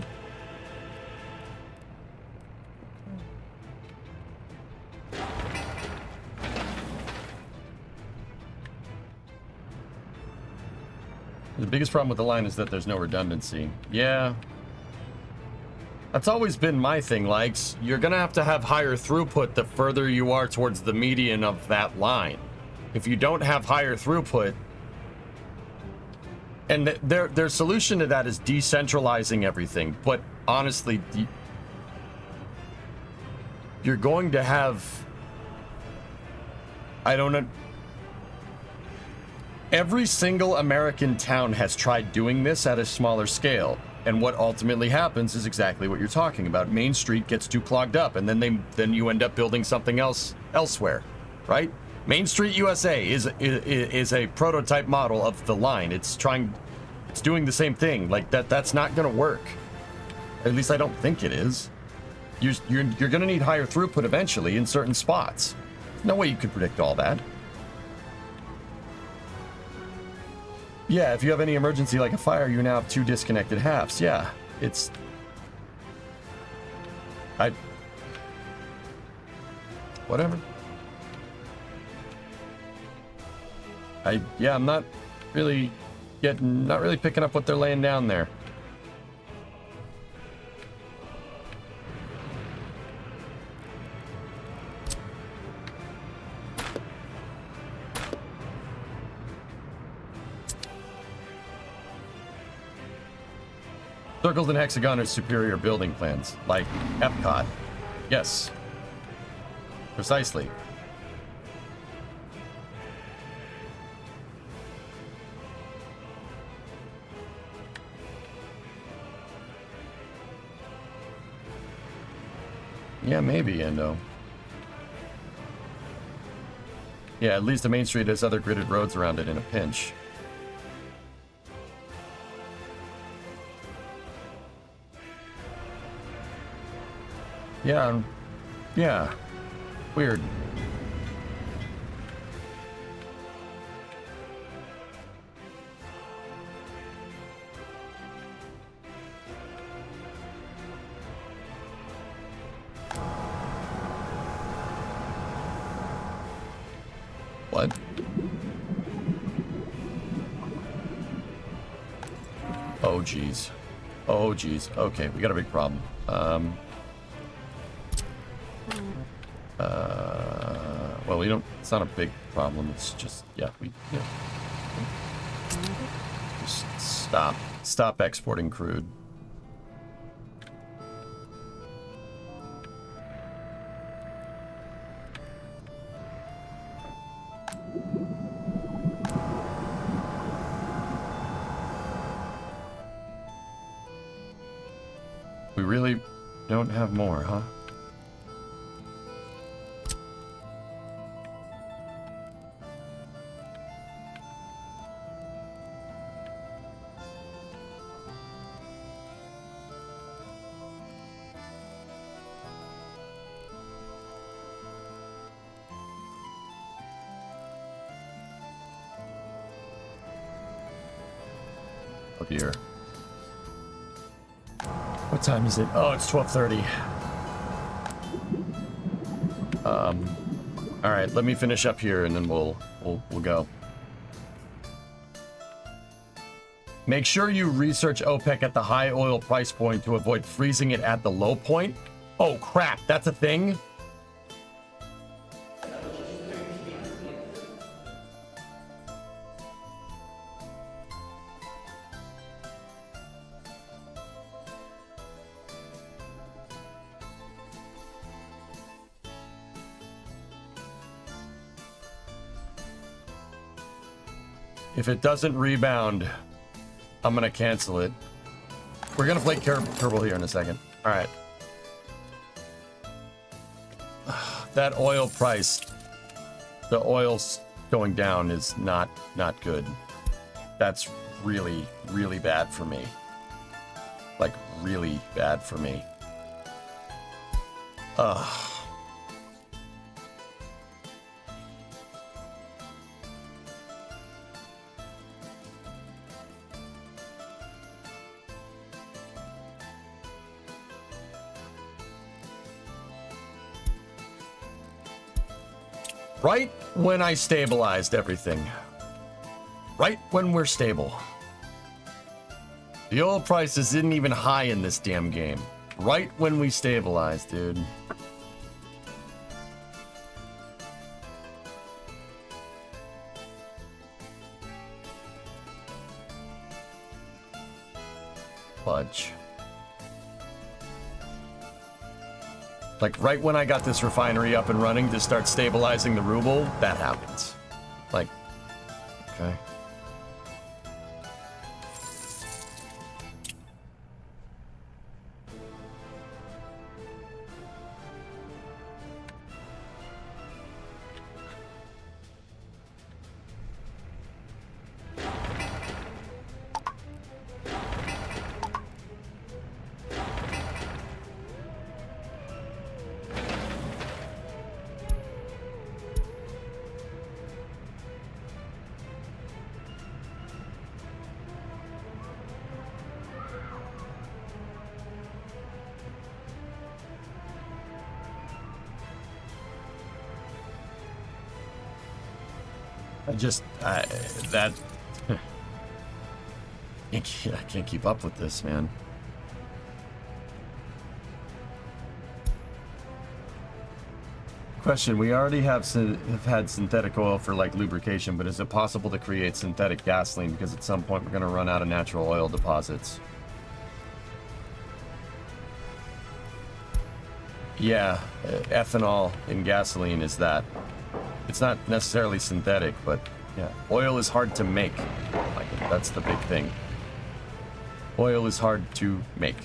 The biggest problem with the line is that there's no redundancy. Yeah. That's always been my thing, likes. You're gonna have to have higher throughput the further you are towards the median of that line. If you don't have higher throughput, and their solution to that is decentralizing everything, but honestly, you're going to have, I don't know. Every single American town has tried doing this at a smaller scale, and what ultimately happens is exactly what you're talking about. Main Street gets too clogged up, and then you end up building something else elsewhere, right? Main Street USA is a prototype model of the line. It's doing the same thing. Like that's not gonna work. At least I don't think it is. You're gonna need higher throughput eventually in certain spots. There's no way you could predict all that. Yeah, if you have any emergency like a fire, you now have 2 disconnected halves. Yeah, it's... Whatever. Yeah, I'm not really picking up what they're laying down there. Circles and hexagon are superior building plans, like Epcot. Yes. Precisely. Yeah, maybe, Endo. Yeah, at least the Main Street has other gridded roads around it in a pinch. Yeah, yeah. Weird. What? Oh, geez. Oh, geez. Okay, we got a big problem. Well, we don't, it's not a big problem, it's just, yeah, just stop exporting crude. We really don't have more, huh? Oh dear. What time is it? Oh, it's 12:30. All right, let me finish up here and then we'll go. Make sure you research OPEC at the high oil price point to avoid freezing it at the low point. Oh crap, that's a thing? If it doesn't rebound, I'm gonna cancel it. We're gonna play Kerbal here in a second. All right. That oil price, the oil's going down is not good. That's really, really bad for me. Like, really bad for me. Ugh. Right when I stabilized everything. Right when we're stable. The oil prices isn't even high in this damn game. Right when we stabilize, dude. Fudge. Like, right when I got this refinery up and running to start stabilizing the ruble, that happens. Like, okay. That I can't keep up with this, man. Question: we already have had synthetic oil for like lubrication, but is it possible to create synthetic gasoline? Because at some point we're going to run out of natural oil deposits. Yeah, ethanol in gasoline is that. It's not necessarily synthetic, but yeah, oil is hard to make. Like, that's the big thing. Oil is hard to make.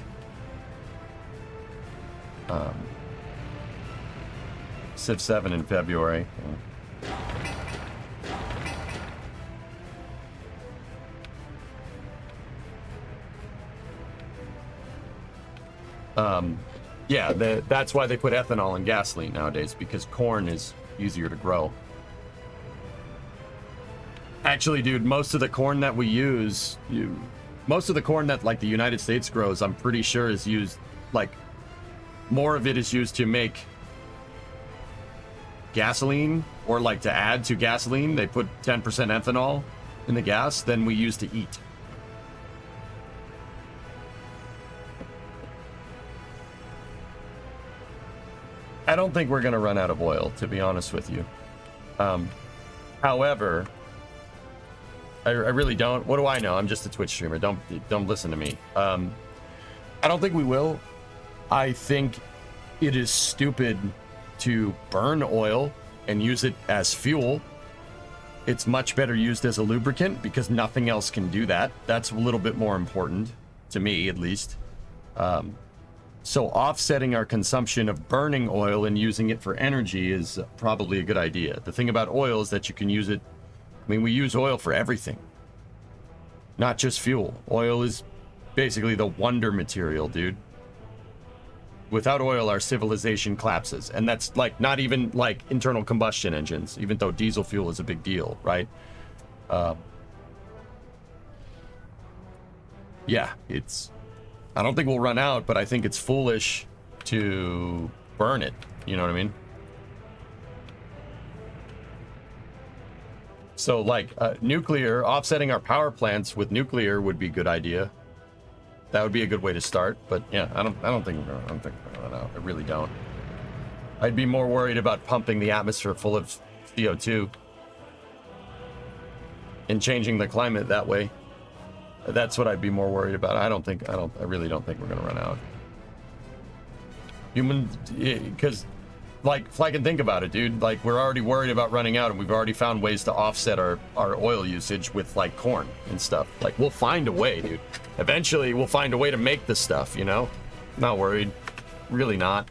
Civ 7 in February. Yeah, that's why they put ethanol in gasoline nowadays, because corn is easier to grow. Actually, dude, most of the corn that we use, most of the corn that like the United States grows, I'm pretty sure is used, like, more of it is used to make gasoline, or like to add to gasoline. They put 10% ethanol in the gas than we use to eat. I don't think we're gonna run out of oil, to be honest with you. However, I really don't. What do I know? I'm just a Twitch streamer. Don't listen to me. I don't think we will. I think it is stupid to burn oil and use it as fuel. It's much better used as a lubricant because nothing else can do that. That's a little bit more important to me, at least. So offsetting our consumption of burning oil and using it for energy is probably a good idea. The thing about oil is that you can use it. I mean, we use oil for everything, not just fuel. Oil is basically the wonder material, dude. Without oil, our civilization collapses. And that's like not even like internal combustion engines, even though diesel fuel is a big deal, right? Yeah, I don't think we'll run out, but I think it's foolish to burn it. You know what I mean? So like nuclear, offsetting our power plants with nuclear would be a good idea. That would be a good way to start. But yeah, I don't think we're gonna run out. I really don't. I'd be more worried about pumping the atmosphere full of CO2 and changing the climate that way. That's what I'd be more worried about. I really don't think we're gonna run out. Because like, if I can think about it, dude, like we're already worried about running out, and we've already found ways to offset our oil usage with like corn and stuff. Like, we'll find a way, dude. Eventually we'll find a way to make this stuff, you know? Not worried. Really not.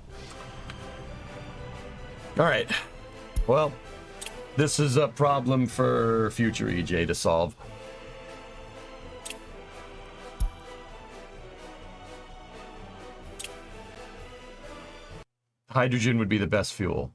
All right. Well, this is a problem for future EJ to solve. Hydrogen would be the best fuel.